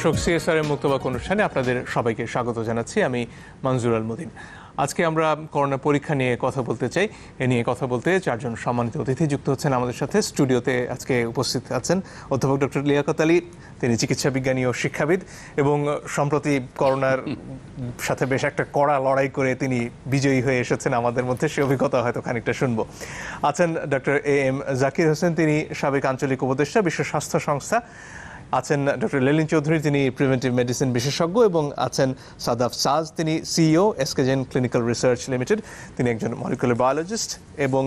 দর্শক, সিএসআর এর মুক্তবাক অনুষ্ঠানে আপনাদের সবাইকে স্বাগত জানাচ্ছি। আমি মনজুর আল মদিন। আজকে আমরা করোনা পরীক্ষা নিয়ে কথা বলতে চাই। এ নিয়ে কথা বলতে চারজন সম্মানিত অতিথি যুক্ত হচ্ছেন আমাদের সাথে। স্টুডিওতে আজকে উপস্থিত আছেন অধ্যাপক ডক্টর লিয়াকত আলী, তিনি চিকিৎসা বিজ্ঞানী ও শিক্ষাবিদ, এবং সম্প্রতি করোনার সাথে বেশ একটা কড়া লড়াই করে তিনি বিজয়ী হয়ে এসেছেন আমাদের মধ্যে। সে অভিজ্ঞতা হয়তো খানিকটা শুনবো। আছেন ডক্টর এম জাকির হোসেন, তিনি সাবেক আঞ্চলিক উপদেষ্টা, বিশ্ব স্বাস্থ্য সংস্থা। আছেন ডক্টর লেলিন চৌধুরী, তিনি প্রিভেন্টিভ মেডিসিন বিশেষজ্ঞ, এবং আছেন সাদাফ সাজ, তিনি সিইও এসকেজেন ক্লিনিক্যাল রিসার্চ লিমিটেড, তিনি একজন মলিকুলার বায়োলজিস্ট এবং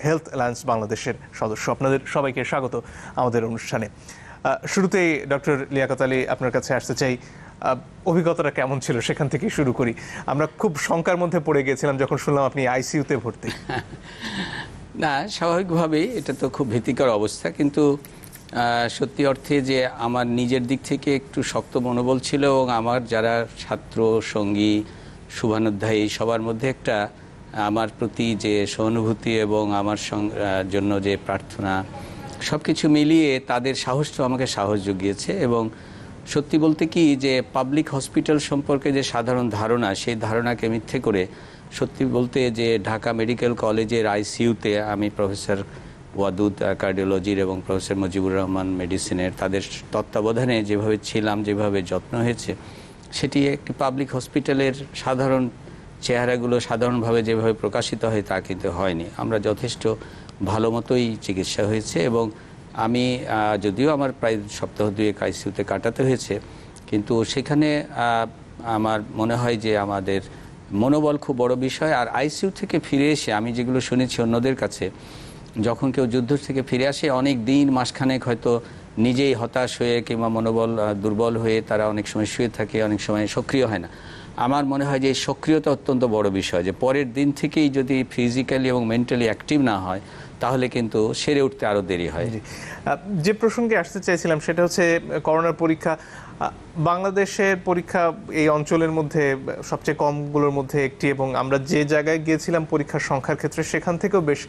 হেলথ অ্যালায়েন্স বাংলাদেশের সদস্য। আপনাদের সবাইকে স্বাগত আমাদের অনুষ্ঠানে। শুরুতেই ডক্টর লিয়াকত আলী, আপনার কাছে আসতে চাই। অভিজ্ঞতাটা কেমন ছিল সেখান থেকে শুরু করি। আমরা খুব শঙ্কার মধ্যে পড়ে গিয়েছিলাম যখন শুনলাম আপনি আইসিইউতে ভর্তি। না, স্বাভাবিকভাবেই এটা তো খুব ভীতিকর অবস্থা, কিন্তু সত্যি অর্থে যে আমার নিজের দিক থেকে একটু শক্ত মনোবল ছিল, এবং আমার যারা ছাত্র সঙ্গী শুভানুধ্যায়ী সবার মধ্যে একটা আমার প্রতি যে সহানুভূতি এবং আমার জন্য যে প্রার্থনা, সব কিছু মিলিয়ে তাদের সাহসটা আমাকে সাহস জুগিয়েছে। এবং সত্যি বলতে কি, যে পাবলিক হসপিটাল সম্পর্কে যে সাধারণ ধারণা, সেই ধারণাকে মিথ্যে করে সত্যি বলতে যে ঢাকা মেডিকেল কলেজের আইসিইউতে আমি প্রফেসর ওয়াদুদ কার্ডিওলজির এবং প্রফেসর মুজিবুর রহমান মেডিসিনের, তাদের তত্ত্বাবধানে যেভাবে ছিলাম, যেভাবে যত্ন হয়েছে, সেটি একটি পাবলিক হসপিটালের সাধারণ চেহারাগুলো সাধারণভাবে যেভাবে প্রকাশিত হয় তা কিন্তু হয়নি। আমরা যথেষ্ট ভালো মতোই চিকিৎসা হয়েছে, এবং আমি যদিও আমার প্রায় সপ্তাহ দুয়েক আইসিইউতে কাটাতে হয়েছে, কিন্তু সেখানে আমার মনে হয় যে আমাদের মনোবল খুব বড় বিষয়। আর আইসিইউ থেকে ফিরে এসে আমি যেগুলো শুনেছি অন্যদের কাছে, যখন কেউ যুদ্ধ থেকে ফিরে আসে অনেক দিন, মাসখানেক হয়তো নিজেই হতাশ হয়ে কিংবা মনোবল দুর্বল হয়ে তারা অনেক সময় শুয়ে থাকে, অনেক সময় সক্রিয় হয় না। আমার মনে হয় যে এই সক্রিয়তা অত্যন্ত বড় বিষয়, যে পরের দিন থেকেই যদি ফিজিক্যালি এবং মেন্টালি অ্যাক্টিভ না হয় তাহলে কিন্তু সেরে উঠতে আরও দেরি হয়। যে প্রসঙ্গে আসতে চাইছিলাম সেটা হচ্ছে করোনার পরীক্ষা। বাংলাদেশের পরীক্ষা এই অঞ্চলের মধ্যে সবচেয়ে কমগুলোর মধ্যে একটি, এবং আমরা যে জায়গায় গিয়েছিলাম পরীক্ষার সংখ্যার ক্ষেত্রে সেখান থেকেও বেশ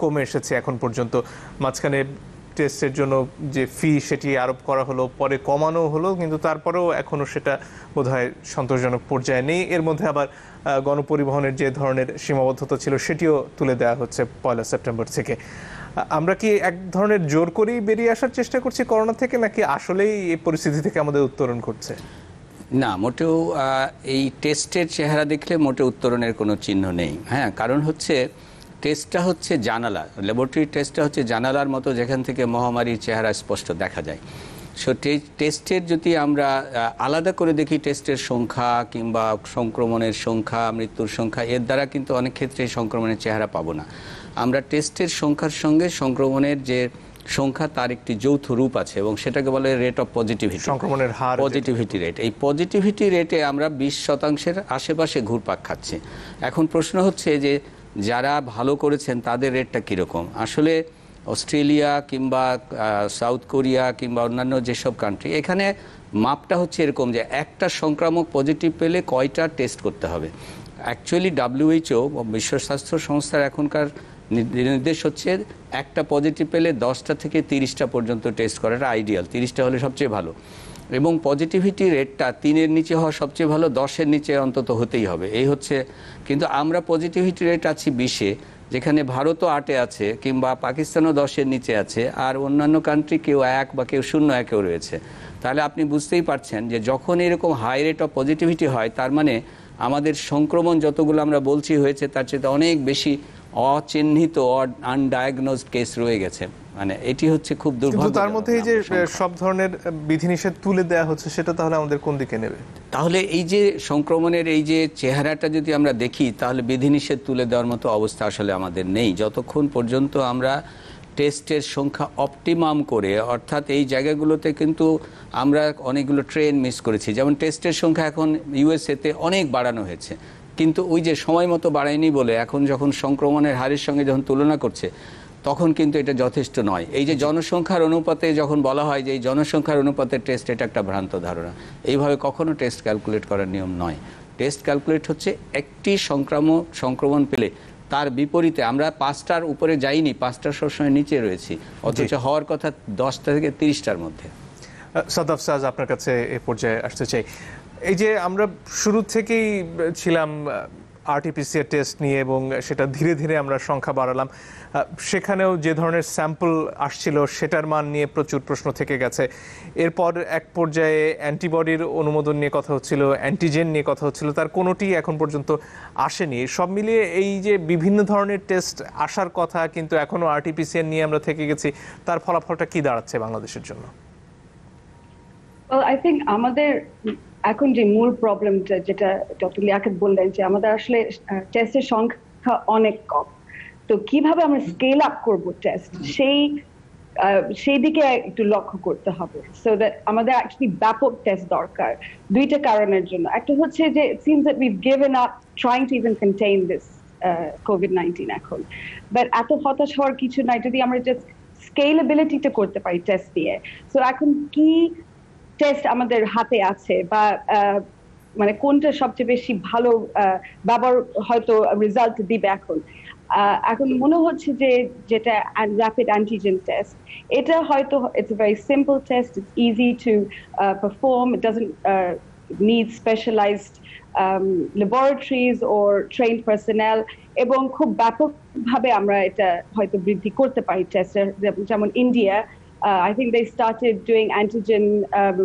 কমে এসেছে এখন পর্যন্ত। মাঝখানে টেস্টের জন্য যে ফি সেটি আরোপ করা হলো, পরে কমানো হলো, কিন্তু তারপরেও এখনও সেটা বোধহয় সন্তোষজনক পর্যায়ে নেই। এর মধ্যে আবার গণপরিবহনের যে ধরনের সীমাবদ্ধতা ছিল সেটিও তুলে দেওয়া হচ্ছে 1 সেপ্টেম্বর থেকে। আমরা কি এক ধরনের জোর করেই বেরিয়ে আসার চেষ্টা করছি করোনা থেকে, নাকি আসলেই এই পরিস্থিতি থেকে আমাদের উত্তরণ করছে? না, মোটেও এই টেস্টের চেহারা দেখলে মোটে উত্তরণের কোনো চিহ্ন নেই। হ্যাঁ, কারণ হচ্ছে টেস্টটা হচ্ছে জানালা, ল্যাবরেটরি টেস্টটা হচ্ছে জানালার মতো, যেখান থেকে মহামারীর চেহারা স্পষ্ট দেখা যায়। সো টেস্টের যদি আমরা আলাদা করে দেখি, টেস্টের সংখ্যা কিংবা সংক্রমণের সংখ্যা, মৃত্যুর সংখ্যা, এর দ্বারা কিন্তু অনেক ক্ষেত্রে সংক্রমণের চেহারা পাবো না। আমরা টেস্টের সংখ্যার সঙ্গে সংক্রমণের যে সংখ্যা, তার একটি যৌথ রূপ আছে, এবং সেটাকে বলে রেট অফ পজিটিভিটি, সংক্রমণের হার, পজিটিভিটি রেট। এই পজিটিভিটি রেটে আমরা 20% আশেপাশে ঘুরপাক খাচ্ছি। এখন প্রশ্ন হচ্ছে যে যারা ভালো করেছেন তাদের রেটটা কীরকম। আসলে অস্ট্রেলিয়া কিংবা সাউথ কোরিয়া কিংবা অন্যান্য যেসব কান্ট্রি, এখানে মাপটা হচ্ছে এরকম যে একটা সংক্রামক পজিটিভ পেলে কয়টা টেস্ট করতে হবে। অ্যাকচুয়ালি WHO, বিশ্ব স্বাস্থ্য সংস্থার এখনকার নির্দেশ হচ্ছে একটা পজিটিভ পেলে 10টা থেকে 30টা পর্যন্ত টেস্ট করাটা আইডিয়াল। 30টা হলে সবচেয়ে ভালো, এবং পজিটিভিটি রেটটা 3-এর নিচে হওয়া সবচেয়ে ভালো, 10-এর নিচে অন্তত হতেই হবে, এই হচ্ছে। কিন্তু আমরা পজিটিভিটি রেট আছি 20-এ, যেখানে ভারতও 8-এ আছে, কিংবা পাকিস্তানও 10-এর নিচে আছে, আর অন্যান্য কান্ট্রি কেউ 1 বা কেউ 0-1-এও রয়েছে। তাহলে আপনি বুঝতেই পারছেন যে যখন এরকম হাই রেট অফ পজিটিভিটি হয়, তার মানে আমাদের সংক্রমণ যতগুলো আমরা বলছি হয়েছে, তার চেয়ে অনেক বেশি অচিহ্নিত, আনডায়াগনোজড কেস রয়ে গেছে। মানে এটি হচ্ছে খুব দুর্ভাগ্য। তার মধ্যে এই যে সব ধরনের বিধিনিষেধ তুলে দেওয়া হচ্ছে, সেটা তাহলে আমাদের কোন দিকে নেবে? তাহলে এই যে সংক্রমণের এই যে চেহারাটা যদি আমরা দেখি, তাহলে বিধিনিষেধ তুলে দেওয়ার মতো অবস্থা আসলে আমাদের নেই, যতক্ষণ পর্যন্ত আমরা টেস্টের সংখ্যা অপটিমাম করে, অর্থাৎ এই জায়গাগুলোতে কিন্তু আমরা অনেকগুলো ট্রেন মিস করেছি। যেমন টেস্টের সংখ্যা এখন USA-তে অনেক বাড়ানো হয়েছে, কিন্তু ওই যে সময় মতো বাড়ায়নি বলে এখন যখন সংক্রমণের হারের সঙ্গে যখন তুলনা করছে, তখন কিন্তু এটা যথেষ্ট নয়। এই যে জনসংখ্যার অনুপাতে যখন বলা হয় যে এই জনসংখ্যার অনুপাতে টেস্ট, এটা একটা ভ্রান্ত ধারণা। এইভাবে কখনো টেস্ট ক্যালকুলেট করার নিয়ম নয়। টেস্ট ক্যালকুলেট হচ্ছে একটি সংক্রমণ পেলে তার বিপরীতে আমরা 5টার উপরে যাইনি, 5টার সবসময় নিচে রয়েছি, অথচ হওয়ার কথা 10টা থেকে 30টার মধ্যে। সাদাফ সাজ আপনার কাছে এ পর্যায়ে আসতে চাই। এই যে আমরা শুরু থেকেই ছিলাম আরটিপিসিআর টেস্ট নিয়ে এবং সেটা ধীরে ধীরে আমরা সংখ্যা বাড়ালাম, সেখানেও যে ধরনের স্যাম্পল আসছিল সেটার মান নিয়ে প্রচুর প্রশ্ন থেকে গেছে। এরপর এক পর্যায়ে অ্যান্টিবডির অনুমোদন নিয়ে কথা হচ্ছিল, অ্যান্টিজেন নিয়ে কথা হচ্ছিল, তার কোনোটি এখন পর্যন্ত আসেনি। সব মিলিয়ে এই যে বিভিন্ন ধরনের টেস্ট আসার কথা কিন্তু এখনও আরটিপিসিআর নিয়ে আমরা থেকে গেছি, তার ফলাফলটা কি দাঁড়াচ্ছে বাংলাদেশের জন্য? আই থিঙ্ক আমাদের এখন যে মূল প্রবলেমটা, যেটা ডক্টর লিয়াকত বললেন, যে আমাদের আসলে টেস্টের সংখ্যা অনেক কম। তো কিভাবে আমরা স্কেল আপ করবো টেস্ট, সেই দিকে একটু লক্ষ্য করতে হবে। সো দ্যাট আমাদের অ্যাকচুয়ালি ব্যাপক টেস্ট দরকার দুইটা কারণের জন্য। একটা হচ্ছে যে it seems that we've given up trying to even contain this COVID-19 এখন। বাট এত হতাশ হওয়ার কিছু নাই যদি আমরা জাস্ট স্কেলেবিলিটিটা করতে পারি টেস্ট দিয়ে। সো এখন কি টেস্ট আমাদের হাতে আছে, বা মানে কোনটা সবচেয়ে বেশি ভালো ব্যবহার হয়তো রেজাল্ট দিবে এখন মনে হচ্ছে যে যেটা র্যাপিড অ্যান্টিজেন টেস্ট, এটা হয়তো it's a very simple test, it's easy to perform, it doesn't need specialised laboratories or trained personnel, এবং খুব ব্যাপকভাবে আমরা এটা হয়তো বৃদ্ধি করতে পারি টেস্টের। যেমন India, I think they started doing antigen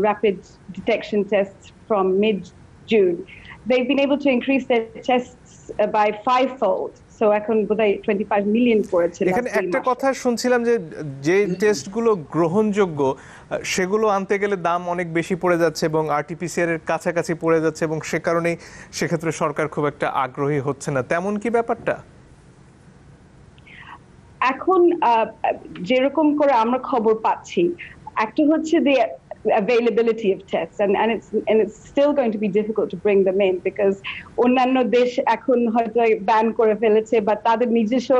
rapid detection tests from mid-June. They've been able to increase their tests by 5-fold. So এখন বোধহয় 25 মিলিয়ন করেছে। এখানে একটা কথা শুনছিলাম যে টেস্টগুলো গ্রহণযোগ্য সেগুলো আনতে গেলে দাম অনেক বেশি পড়ে যাচ্ছে এবং আরটিপিসিআর এর কাছাকাছি পড়ে যাচ্ছে, এবং সে কারণেই সেক্ষেত্রে সরকার খুব একটা আগ্রহী হচ্ছে না, তেমন কি ব্যাপারটা? এখন যেরকম করে আমরা খবর পাচ্ছি, একটা হচ্ছে the availability of tests, and it's still going to be difficult to bring them in because অন্যান্য দেশ এখন হয়তো ব্যান করে ফেলেছে বা তাদের নিজস্ব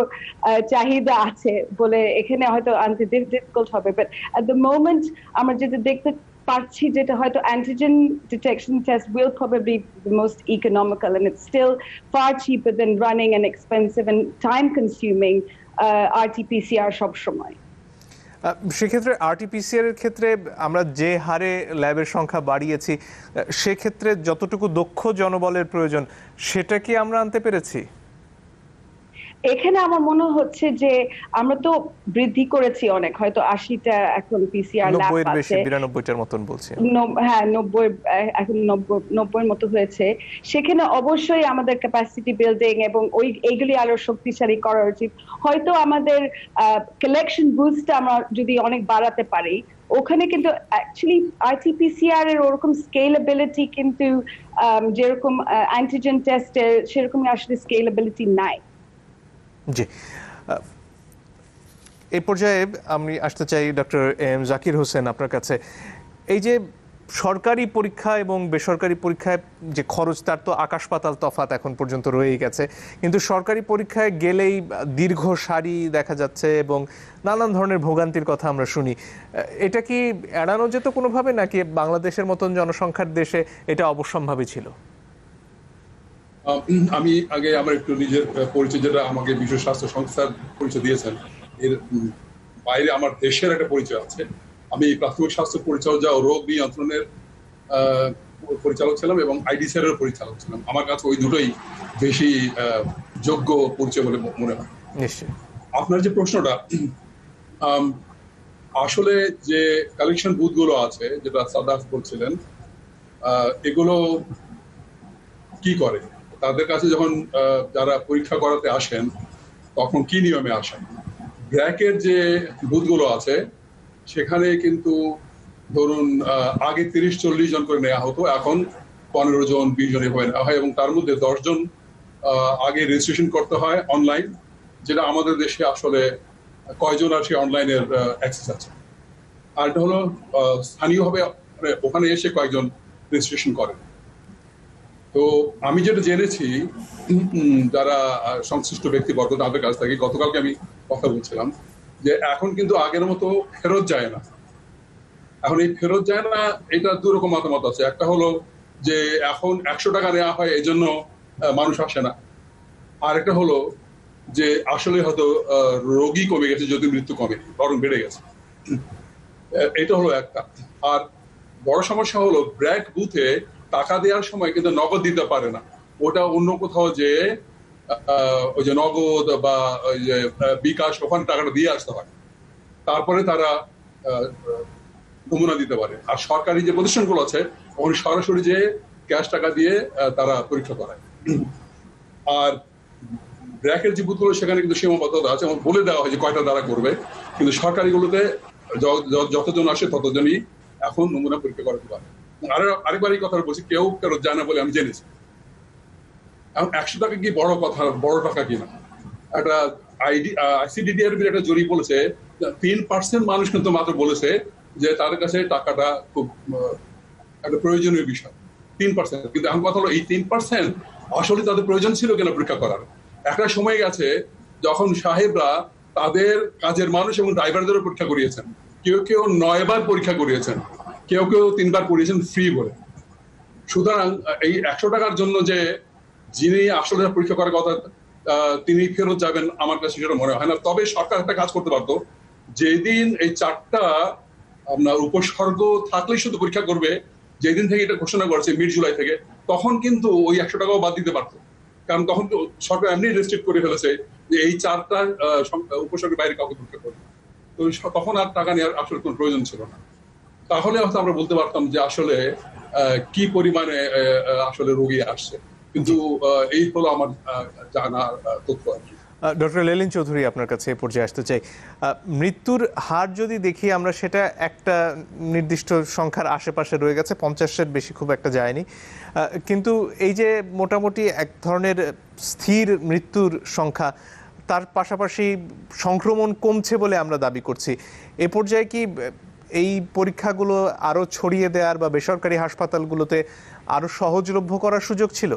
চাহিদা আছে বলে এখানে হয়তো আনতে ডিফিকাল্ট হবে। বাট at the moment আমরা যেটা দেখতে পাচ্ছি, যেটা হয়তো antigen detection test will probably be the most economical, and it's still far cheaper than running an expensive and time consuming RT-PCR সব সময়। সেক্ষেত্রে আরটিপিসিআর এর ক্ষেত্রে আমরা যে হারে ল্যাবের সংখ্যা বাড়িয়েছি, সেক্ষেত্রে যতটুকু দক্ষ জনবলের প্রয়োজন সেটা কি আমরা আনতে পেরেছি? এখানে আমার মনে হচ্ছে যে আমরা তো বৃদ্ধি করেছি অনেক, হয়তো 80টা এখন পিসিআর ল্যাব আছে, 92টার মতন বলছি। হ্যাঁ 90 এখন 90 মতো হয়েছে। সেখানে অবশ্যই আমাদের ক্যাপাসিটি বিল্ডিং এবং এইগুলি আরো শক্তিশালী করা উচিত। হয়তো আমাদের কালেকশন বুস্টটা আমরা যদি অনেক বাড়াতে পারি, ওখানে কিন্তু অ্যাকচুয়ালি আরটিপিসিআর এর ওরকম স্কেলেবিলিটি কিন্তু যেরকম অ্যান্টিজেন টেস্টের সেরকম আসলে স্কেলেবিলিটি নাই। জি, এই পর্যায়ে আমি আসতে চাই ডক্টর এম জাকির হোসেন আপনার কাছে। এই যে সরকারি পরীক্ষা এবং বেসরকারি পরীক্ষায় যে খরচ, তার তো আকাশ পাতাল তফাৎ এখন পর্যন্ত রয়েই গেছে, কিন্তু সরকারি পরীক্ষায় গেলেই দীর্ঘ সারি দেখা যাচ্ছে এবং নানান ধরনের ভোগান্তির কথা আমরা শুনি। এটা কি এড়ানো যেত কোনোভাবে, নাকি বাংলাদেশের মতন জনসংখ্যার দেশে এটা অবশ্যম্ভাবী ছিল? আমি আগে আমার একটু নিজের পরিচয়, যেটা আমাকে বিশ্ব স্বাস্থ্য সংস্থার পরিচয় দিয়েছেন, এর বাইরে আমার দেশের একটা পরিচয় আছে। আমি প্রাথমিক স্বাস্থ্য পরিচর্যা ও রোগ নিয়ন্ত্রণের পরিচালক ছিলাম এবং আইডিসিআর এর পরিচালক ছিলাম। আমার কাছে ওই দুটোই বেশি যোগ্য পরিচয় বলে মনে হয়। নিশ্চয়ই। আপনার যে প্রশ্নটা, আসলে যে কালেকশন বুথগুলো আছে, যেটা সাদাফ বলছিলেন, এগুলো কি করে, তাদের কাছে যখন যারা পরীক্ষা করাতে আসেন তখন কি নিয়মে আসেন? ব্র্যাকের যে বুথগুলো আছে সেখানে কিন্তু ধরুন আগে 30-40 জন করে নেওয়া হতো, এখন 15 জন 20 জন এভাবে নেওয়া হয়, এবং তার মধ্যে 10 জন আগে রেজিস্ট্রেশন করতে হয় অনলাইন, যেটা আমাদের দেশে আসলে কয়জন আর সেই অনলাইনের অ্যাক্সেস আছে। আর এটা হলো স্থানীয়ভাবে ওখানে এসে কয়েকজন রেজিস্ট্রেশন করেন। তো আমি যেটা জেনেছি যারা সংশ্লিষ্ট ব্যক্তিবর্গ তাদের কাছ থেকে, গতকালকে আমি কথা বলছিলাম, যে এখন কিন্তু আগের মতো ফেরত যায় না। এখন এই ফেরত যায় না, এটা দুরকম মতামত আছে। একটা হলো যে এখন 100 টাকা নেওয়া হয়, এই জন্য মানুষ আসে না। আর একটা হলো যে আসলে হয়তো রোগী কমে গেছে, যদি মৃত্যু কমেনি, বরং বেড়ে গেছে। এটা হলো একটা। আর বড় সমস্যা হলো ব্র্যাক বুথে টাকা দেওয়ার সময় কিন্তু নগদ দিতে পারে না, ওটা অন্য কোথাও যে ওই যে নগদ বা ওই যে বিকাশ ওখানে টাকাটা দিয়ে আসতে হয়, তারপরে তারা নমুনা দিতে পারে। আর সরকারি যে প্রতিষ্ঠানগুলো আছে ওখানে সরাসরি যে ক্যাশ টাকা দিয়ে তারা পরীক্ষা করায়। আর ব্র্যাকের যে বুথগুলো সেখানে কিন্তু সীমাবদ্ধতা আছে, এবং বলে দেওয়া হয় যে কয়টা দ্বারা করবে, কিন্তু সরকারিগুলোতে যতজন আসে ততজনই এখন নমুনা পরীক্ষা করাতে পারে। আরেকবার এই কথা বলছি, কেউ কারো জানা বলে আমি জেনেছি। এখন 100 টাকা কি বড় কথা, বড় টাকা কিনা? একটা আইসিডিডিআর একটা জরিপ বলেছে 3% মানুষ কিন্তু মাত্র বলেছে যে তাদের কাছে টাকাটা খুব একটা প্রয়োজনীয় বিষয়, 3%। কিন্তু এখন কথা হলো এই 3% আসলে তাদের প্রয়োজন ছিল কিনা পরীক্ষা করার। একটা সময় গেছে যখন সাহেবরা তাদের কাজের মানুষ এবং ড্রাইভারদেরও পরীক্ষা করিয়েছেন, কেউ কেউ 9 বার পরীক্ষা করিয়েছেন, কেউ কেউ 3 বার করিয়েছেন ফ্রি বলে। সুতরাং এই 100 টাকার জন্য যে যিনি আসলে পরীক্ষা করার কথা তিনি ফেরত যাবেন, আমার কাছে সেটা মনে হয় না। তবে সরকার একটা কাজ করতে পারতো, যেদিন এই 4টা আপনার উপসর্গ থাকলেই শুধু পরীক্ষা করবে, যেদিন থেকে এটা ঘোষণা করেছে মিড জুলাই থেকে, তখন কিন্তু ওই 100 টাকাও বাদ দিতে পারতো। কারণ তখন তো সরকার এমনি রেস্ট্রিক্ট করে ফেলেছে যে এই 4টা উপসর্গের বাইরে কাউকে পরীক্ষা করবে, তো তখন আর টাকা নেওয়ার আসলে কোনো প্রয়োজন ছিল না। তাহলে হয়তো আমরা বলতে পারতাম যে আসলে কি পরিমাণে আসলে রোগী আসছে। কিন্তু এই হলো আমার জানার তথ্য আর কি। ডক্টর লেলিন চৌধুরী, আপনার কাছে এ পর্যায়ে আসতে চাই। মৃত্যুর হার যদি দেখি আমরা, সেটা একটা নির্দিষ্ট সংখ্যার আশেপাশে রয়ে গেছে, 50-এর বেশি খুব একটা যায়নি। কিন্তু এই যে মোটামুটি এক ধরনের স্থির মৃত্যুর সংখ্যা, তার পাশাপাশি সংক্রমণ কমছে বলে আমরা দাবি করছি। এ পর্যায়ে কি এই পরীক্ষাগুলো আরো ছড়িয়ে দেওয়ার বা বেসরকারি হাসপাতালগুলোতে আরো সহজলভ্য করার সুযোগ ছিল?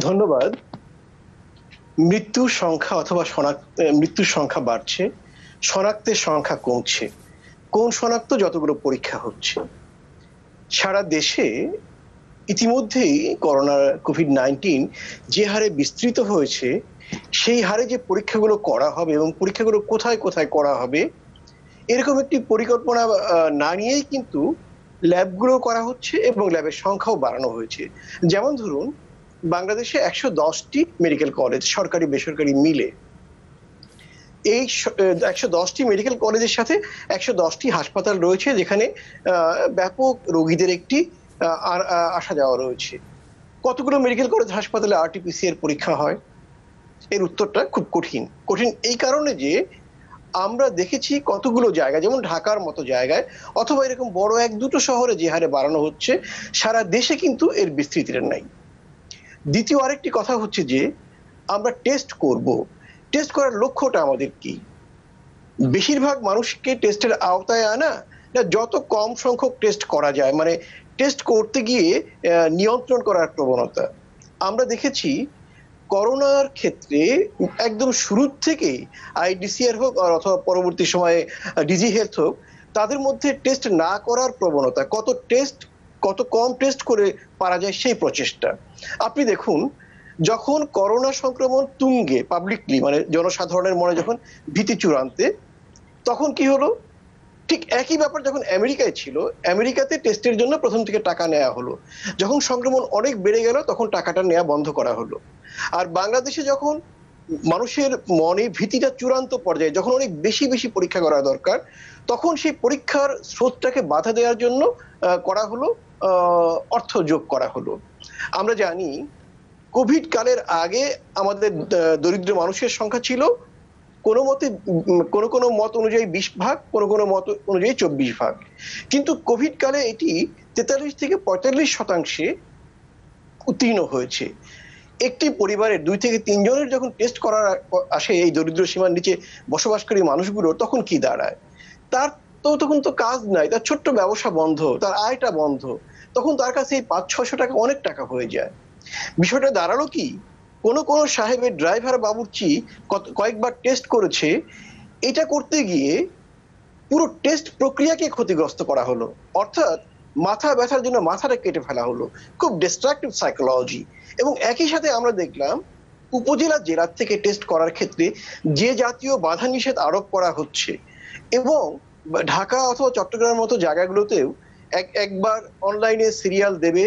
ধন্যবাদ। মৃত্যুর সংখ্যা অথবা মৃত্যুর সংখ্যা বাড়ছে, শনাক্তের সংখ্যা কমছে। কোন শনাক্ত? যতগুলো পরীক্ষা হচ্ছে সারা দেশে। ইতিমধ্যেই কোভিড-19 যে হারে বিস্তৃত হয়েছে, সেই হারে যে পরীক্ষাগুলো করা হবে এবং পরীক্ষাগুলো কোথায় কোথায় করা হবে, এরকম একটি পরিকল্পনা না নিয়েই কিন্তু ল্যাবগুলো করা হচ্ছে এবং ল্যাবের সংখ্যাও বাড়ানো হয়েছে। যেমন ধরুন, বাংলাদেশে 110টি মেডিকেল কলেজ, সরকারি বেসরকারি মিলে, এই 110টি মেডিকেল কলেজের সাথে 110টি হাসপাতাল রয়েছে, যেখানে ব্যাপক রোগীদের একটি আসা যাওয়া রয়েছে। কতগুলো মেডিকেল কলেজ হাসপাতালে RT-PCR পরীক্ষা হয়? এর উত্তরটা খুব কঠিন। এই কারণে যে আমরা দেখেছি কতগুলো জায়গায়, যেমন ঢাকার মতো জায়গায় অথবা এরকম বড় 1-2টো শহরে যে হারে বাড়ানো হচ্ছে, সারা দেশে কিন্তু এর বিস্তৃতিটা নাই। দ্বিতীয় আরেকটি কথা হচ্ছে যে আমরা টেস্ট করব, টেস্ট করার লক্ষ্যটা আমাদের কি? বেশিরভাগ মানুষকে টেস্টের আওতায় আনা, না যত কম সংখ্যক টেস্ট করা যায়, মানে টেস্ট করতে গিয়ে নিয়ন্ত্রণ করার প্রবণতা? আমরা দেখেছি করোনার ক্ষেত্রে একদম শুরুর থেকেই IDCR হোক অথবা পরবর্তী সময়ে ডিজি হেলথ হোক, তাদের মধ্যে টেস্ট না করার প্রবণতা, কত কম টেস্ট করে পারা যায় সেই প্রচেষ্টা। আপনি দেখুন, যখন করোনা সংক্রমণ তুঙ্গে পাবলিকলি, মানে জনসাধারণের মনে যখন ভীতি চূড়ান্তে, তখন কি হলো? ঠিক একই ব্যাপার যখন আমেরিকায় ছিল, আমেরিকাতে টেস্টের জন্য প্রথম থেকে টাকা নেওয়া হলো। যখন সংক্রমণ অনেক বেড়ে গেল, তখন টাকাটা নেওয়া বন্ধ করা হলো। আর বাংলাদেশে যখন মানুষের মনে ভীতিটা চূড়ান্ত পর্যায়ে, যখন অনেক বেশি বেশি পরীক্ষা করা দরকার, তখন সেই পরীক্ষার স্রোতটাকে বাধা দেওয়ার জন্য করা হলো, অর্থ যোগ করা হলো। আমরা জানি কোভিড কালের আগে আমাদের দরিদ্র মানুষের সংখ্যা ছিল কোনো মত অনুযায়ী 20 ভাগ, কোনো মত অনুযায়ী 24 ভাগ। কিন্তু কোভিড কালে এটি 43 থেকে 45% উত্তীর্ণ হয়েছে। একটি পরিবারের 2 থেকে 3 জনের যখন টেস্ট করার আসে এই দরিদ্র সীমার নিচে বসবাসকারী মানুষগুলো, তখন কি দাঁড়ায়? তখন তো কাজ নাই, তার ছোট্ট ব্যবসা বন্ধ, তার আয়টা বন্ধ, তখন তার কাছে এই 500-600 টাকা অনেক টাকা হয়ে যায়। বিষয়টা দাঁড়ালো কি, কোন সাহেবের ড্রাইভার বাবুর্চি কয়েকবার টেস্ট করেছে, এটা করতে গিয়ে পুরো টেস্ট প্রক্রিয়াকে ক্ষতিগ্রস্ত করা হলো। অর্থাৎ মাথা ব্যথার জন্য মাথাটা কেটে ফেলা হলো। খুব ডিস্ট্রাকটিভ সাইকোলজি। এবং একই সাথে আমরা দেখলাম উপজেলা জেলার থেকে টেস্ট করার ক্ষেত্রে যে জাতীয় বাধা নিষেধ আরোপ করা হচ্ছে, এবং ঢাকা অথবা চট্টগ্রামের মতো জায়গাগুলোতেও একবার অনলাইনে সিরিয়াল দেবে,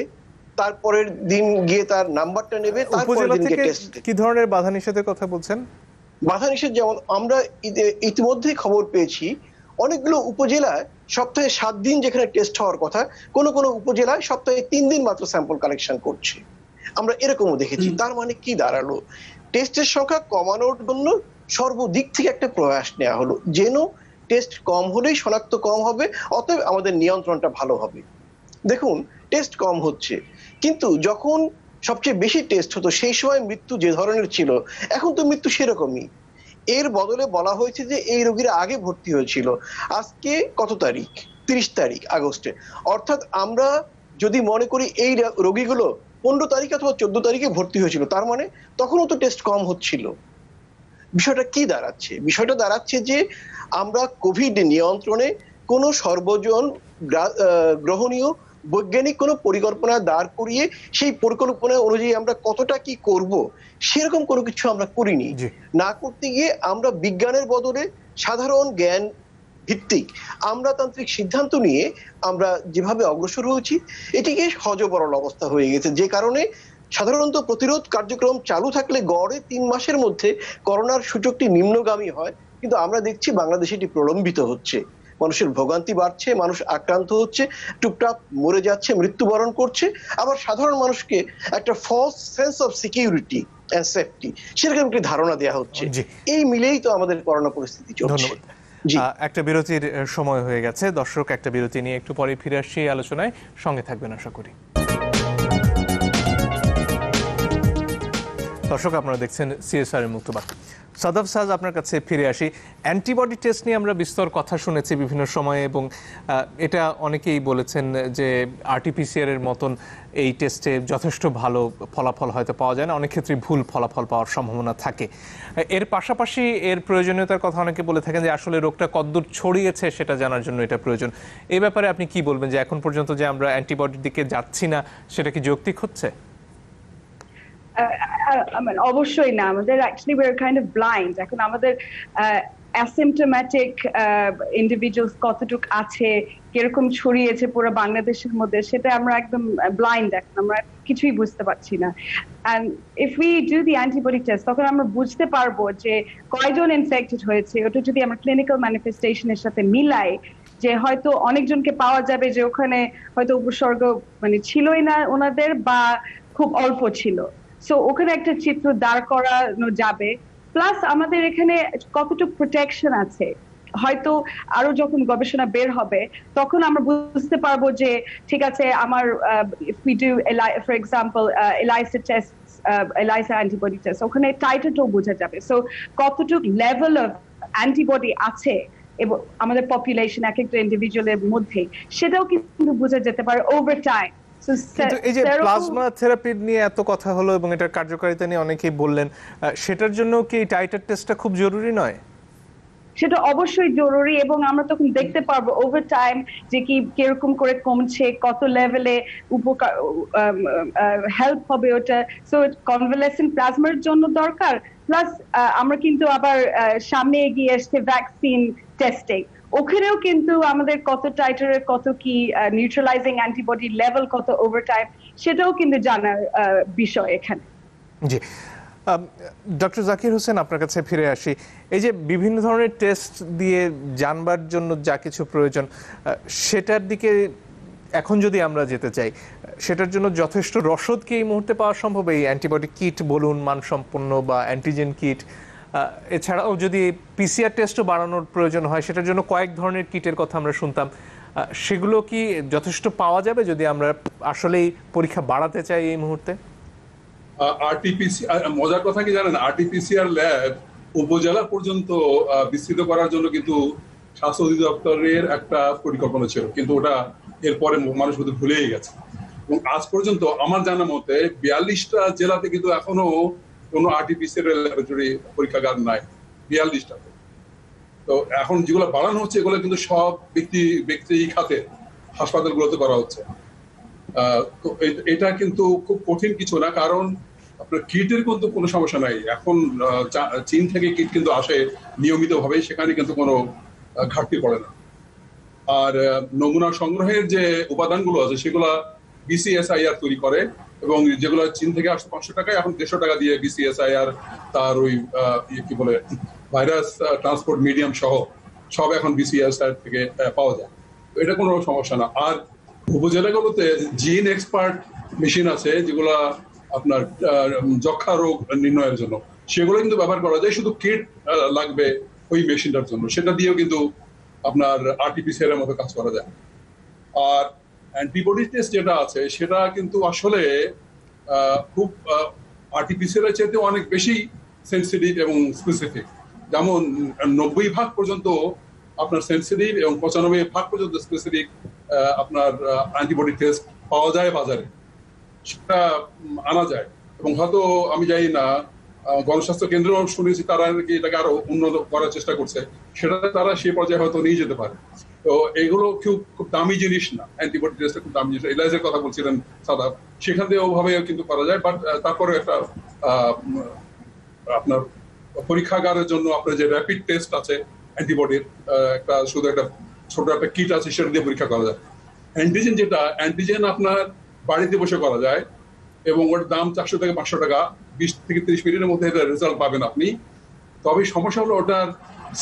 তারপরের দিন গিয়ে তার নাম্বারটা নেবে, তারপরের উপজেলা দিন গিয়ে থেকে টেস্ট। কি ধরনের বাধা নিষেধের কথা বলছেন? বাধা নিষেধ যেমন আমরা ইতিমধ্যেই খবর পেয়েছি, অনেকগুলো উপজেলায় সপ্তাহে 7 দিন যেখানে টেস্ট হওয়ার কথা, কোনো কোনো উপজেলায় সপ্তাহে 3 দিন মাত্র স্যাম্পল কালেকশন করছে। আমরা এরকমও দেখেছি। তার মানে কি দাঁড়ালো, টেস্টের সংখ্যা কমানোর জন্য সর্বদিক থেকে একটা প্রয়াস নেওয়া হলো, যেন টেস্ট কম হলেই শনাক্ত কম হবে, অতএব আমাদের নিয়ন্ত্রণটা ভালো হবে। দেখুন, টেস্ট কম হচ্ছে, কিন্তু যখন সবচেয়ে বেশি টেস্ট হতো সেই সময় মৃত্যু যে ধরনের ছিল, এখন তো মৃত্যু সেরকমই। এর বদলে বলা হয়েছে যে এই রোগীরা আগে ভর্তি হয়েছিল। আজকে কত তারিখ? 30 তারিখ আগস্টে। অর্থাৎ আমরা যদি মনে করি এই রোগীগুলো 15 তারিখ অথবা 14 তারিখে ভর্তি হয়েছিল, তার মানে তখনও তো টেস্ট কম হচ্ছিল। বিষয়টা কি দাঁড়াচ্ছে? বিষয়টা দাঁড়াচ্ছে যে আমরা কোভিড নিয়ন্ত্রণে কোনো সর্বজন গ্রহণীয় বৈজ্ঞানিক কোনো পরিকল্পনা দাঁড় করিয়ে সেই পরিকল্পনা অনুযায়ী আমরা কতটা কি করব, সেরকম কোনো কিছু আমরা করিনি। না করতে গিয়ে আমরা বিজ্ঞানের বদলে সাধারণ জ্ঞান ভিত্তিক আমলাতান্ত্রিক সিদ্ধান্ত নিয়ে আমরা যেভাবে অগ্রসর হয়েছি, এটিকে হযবরল অবস্থা হয়ে গেছে। যে কারণে সাধারণত প্রতিরোধ কার্যক্রম চালু থাকলে গড়ে 3 মাসের মধ্যে করোনার সূচকটি নিম্নগামী হয়, কিন্তু আমরা দেখছি বাংলাদেশে এটি প্রলম্বিত হচ্ছে। মানুষের ভোগান্তি বাড়ছে, মানুষ আক্রান্ত হচ্ছে, টুকটাক মরে যাচ্ছে, মৃত্যুবরণ করছে, আবার সাধারণ মানুষকে একটা false sense of security and safety সেরকম একটি ধারণা দেওয়া হচ্ছে। এই মিলেই তো আমাদের করোনা পরিস্থিতি চলছে। একটা বিরতির সময় হয়ে গেছে দর্শক, একটা বিরতি নিয়ে একটু পরে ফিরে আসছি আলোচনায়, সঙ্গে থাকবেন আশা করি। দর্শক, আপনারা দেখছেন CSR এর মুক্তবার্তা। সাদাফ সাজ, আপনার কাছে ফিরে আসি। অ্যান্টিবডি টেস্ট নিয়ে আমরা বিস্তর কথা শুনেছি বিভিন্ন সময়ে, এবং এটা অনেকেই বলেছেন যে RT-PCR এর মতন এই টেস্টে যথেষ্ট ভালো ফলাফল হয়তো পাওয়া যায় না, অনেক ক্ষেত্রে ভুল ফলাফল পাওয়ার সম্ভাবনা থাকে। এর পাশাপাশি এর প্রয়োজনীয়তার কথা অনেকে বলে থাকেন যে আসলে রোগটা কতদূর ছড়িয়েছে সেটা জানার জন্য এটা প্রয়োজন। এই ব্যাপারে আপনি কি বলবেন, যে এখন পর্যন্ত যে আমরা অ্যান্টিবডির দিকে যাচ্ছি না, সেটা কি যৌক্তিক হচ্ছে? অবশ্যই না। আমাদের actually we are kind of blind. এখন আমাদের অ্যাসিম্পটোম্যাটিক ইন্ডিভিজুয়ালস কতটুক আছে, কিরকম ছড়িয়েছে পুরো বাংলাদেশের মধ্যে, সেটা আমরা একদম ব্লাইন্ড। এখন আমরা কিছুই বুঝতে পারছি না। And if we do the antibody test, তখন আমরা বুঝতে পারবো যে কয়জন ইনফেক্টেড হয়েছে। ওটা যদি আমরা ক্লিনিক্যাল ম্যানিফেস্টেশনের সাথে মিলাই, যে হয়তো অনেকজনকে পাওয়া যাবে যে ওখানে হয়তো উপসর্গ ছিলই না ওনাদের, বা খুব অল্প ছিল। সো ওখানে একটা চিত্র দাঁড় করানো যাবে। প্লাস আমাদের এখানে কতটুকু প্রোটেকশন আছে, হয়তো আরো যখন গবেষণা বের হবে তখন আমরা বুঝতে পারবো যে ঠিক আছে, আমার if we do for example ELISA test, ELISA antibody test, ওখানে টাইটারটাও বোঝা যাবে। সো কতটুকু লেভেল অফ অ্যান্টিবডি আছে এবং আমাদের পপুলেশন এক একটা ইন্ডিভিজুয়ালের মধ্যে, সেটাও কিন্তু বোঝা যেতে পারে ওভার টাইম। কিন্তু এই যে প্লাজমা থেরাপি নিয়ে এত কথা হলো এবং এটার কার্যকারিতা নিয়ে অনেকেই বললেন, সেটার জন্য কি টাইটার টেস্টটা খুব জরুরি নয়? সেটা অবশ্যই জরুরি, এবং আমরা তখন দেখতে পারবো ওভার টাইম যে কি কিরকম করে কমছে, কত লেভেলে উপকার হেল্প হবে ওটা। সো কনভালেসেন্ট প্লাজমার জন্য দরকার। প্লাস আমরা কিন্তু আবার সামনে এগিয়ে আসছে ভ্যাকসিন টেস্টিং, ওখানেও কিন্তু আমাদের কত টাইটারের কত কি নিউট্রালাইজিং অ্যান্টিবডি লেভেল কত ওভার টাইম, সেটাও কিন্তু জানার বিষয় এখানে। জি, ডক্টর জাকির হোসেন, আপনার কাছে ফিরে আসি। এই যে বিভিন্ন ধরনের টেস্ট দিয়ে জানবার জন্য যা কিছু প্রয়োজন, সেটার দিকে এখন যদি আমরা যেতে চাই, সেটার জন্য যথেষ্ট রসদ কি এই মুহূর্তে পাওয়া সম্ভব? এই অ্যান্টিবডি কিট বলুন, মানসম্পন্ন, বা অ্যান্টিজেন কিট, এছাড়াও যদি PCR টেস্টও বাড়ানোর প্রয়োজন হয়, সেটার জন্য কয়েক ধরনের কিটের কথা আমরা শুনতাম। সেগুলো কি যথেষ্ট পাওয়া যাবে যদি আমরা আসলেই পরীক্ষা বাড়াতে চাই এই মুহূর্তে? RT-PCR, মজার কথা কি জানেন, RT-PCR ল্যাব উপজেলা পর্যন্ত বিস্তৃত করার জন্য কিন্তু স্বাস্থ্য অধিদপ্তরের একটা পরিকল্পনা ছিল, কিন্তু ওটা এরপরে মানুষ বোধহয় ভুলেই গেছে। এবং আজ পর্যন্ত আমার জানা মতে 42টা জেলাতে কিন্তু এখনো কোনো RT-PCR ল্যাবরেটরি পরীক্ষাগার নাই, 42টাতে। তো এখন যেগুলো বাড়ানো হচ্ছে এগুলো কিন্তু সব ব্যক্তি খাতে হাসপাতালগুলোতে করা হচ্ছে। তো এটা কিন্তু খুব কঠিন কিছু না, কারণ আপনার কিটের কিন্তু কোনো সমস্যা নাই। এখন চীন থেকে কিট কিন্তু আসে নিয়মিতভাবে, সেখানে কিন্তু কোনো ঘাটতি পড়ে না। আর নমুনা সংগ্রহের যে উপাদানগুলো আছে সেগুলা বিসিএসআইআর তৈরি করে, এবং যেগুলো চীন থেকে আসছে 500 টাকায়, এখন 150 টাকা দিয়ে বিসিএসআইআর তার ওই কি বলে ভাইরাস ট্রান্সপোর্ট মিডিয়াম সহ সব এখন বিসিএসআইআর থেকে পাওয়া যায়। এটা কোনো সমস্যা না। আর উপজেলাগুলোতে জিন এক্সপার্ট মেশিন আছে যেগুলা আপনার যক্ষা রোগ নির্ণয়ের জন্য, সেগুলো কিন্তু ব্যবহার করা যায়। শুধু কিট লাগবে ওই মেশিনটার জন্য, সেটা দিয়েও কিন্তু আপনার আরটিপিসিআর এর মতো কাজ করা যায়। আর অ্যান্টিবডি টেস্ট যেটা আছে সেটা কিন্তু আসলে খুব আরটিপিসিআর এর চাইতে অনেক বেশি সেন্সিটিভ এবং স্পেসিফিক। যেমন 90% পর্যন্ত আপনার সেন্সিটিভ এবং 95% পর্যন্ত স্পেসিফিক আপনার অ্যান্টিবডি টেস্ট পাওয়া যায় বাজারে, সেটা আনা যায়। এবং হয়তো আমি জানি না, গণস্বাস্থ্য কেন্দ্র শুনেছি তারা নাকি এটাকে আরো উন্নত করার চেষ্টা করছে, সেটা তারা সেই পর্যায়ে হয়তো নিয়ে যেতে পারে। তো এগুলো খুব দামি জিনিস না, অ্যান্টিবডি টেস্ট খুব দামি জিনিস। এলাইজের কথা বলছিলেন সাদা, সেখান থেকে ওভাবে কিন্তু করা যায়। বাট তারপরে একটা আপনার পরীক্ষাগারের জন্য আপনার যে র্যাপিড টেস্ট আছে অ্যান্টিবডির, একটা শুধু একটা ছোট একটা কিট আছে, সেটা দিয়ে পরীক্ষা করা যায়। অ্যান্টিজেন যেটা, অ্যান্টিজেন আপনার বাড়িতে বসে করা যায় এবং ওর দাম 400 থেকে 500 টাকা, 20 থেকে 30 মিনিটের মধ্যে এটা রেজাল্ট পাবেন আপনি। তবে সমস্যা হলো ওটার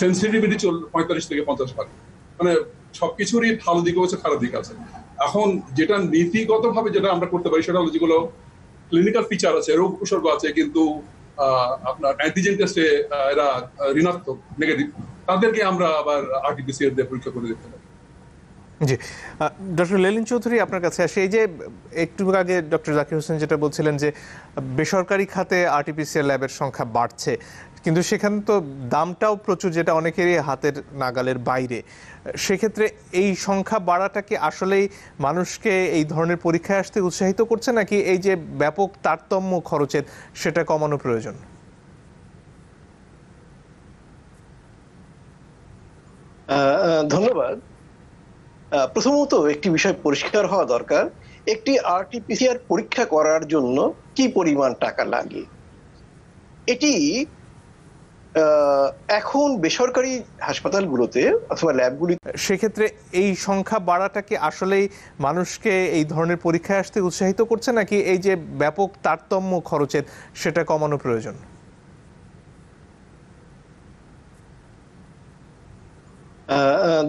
সেন্সিটিভিটি 45 থেকে 50%। মানে সবকিছুরই ভালো দিক আছে, খারাপ দিক আছে। এখন যেটা নীতিগতভাবে যেটা আমরা করতে পারি সেটা হলো যেগুলো ক্লিনিক্যাল ফিচার আছে, রোগ উপসর্গ আছে, কিন্তু আপনার অ্যান্টিজেন টেস্টে এরা ঋণাত্মক, নেগেটিভ, তাদেরকে আমরা আবার আরটিপিসিআর দিয়ে পরীক্ষা করে দেখতে পারি। জি, ডক্টর লেলিন চৌধুরী আপনার কাছে আসে। এই যে একটু আগে ডক্টর জাকির হোসেন যেটা বলছিলেন যে বেসরকারি খাতে আরটিপিসিআর ল্যাবের সংখ্যা বাড়ছে, কিন্তু সেখানে তো দামটাও প্রচুর, যেটা অনেকেরই হাতের নাগালের বাইরে। সেক্ষেত্রে এই সংখ্যা বাড়াটা কি আসলেই মানুষকে এই ধরনের পরীক্ষায় আসতে উৎসাহিত করছে, নাকি এই যে ব্যাপক তারতম্য খরচের সেটা কমানো প্রয়োজন? ধন্যবাদ। প্রথমত একটি বিষয় পরিষ্কার হওয়া দরকার, একটি আরটিপিসিআর পরীক্ষা করার জন্য কি পরিমাণ টাকা লাগে। এটি এখন বেসরকারি হাসপাতালগুলোতে অথবা ল্যাবগুলিতে, সেক্ষেত্রে এই সংখ্যা বাড়াটা কি আসলেই মানুষকে এই ধরনের পরীক্ষায় আসতে উৎসাহিত করছে, নাকি এই যে ব্যাপক তারতম্য খরচের সেটা কমানো প্রয়োজন?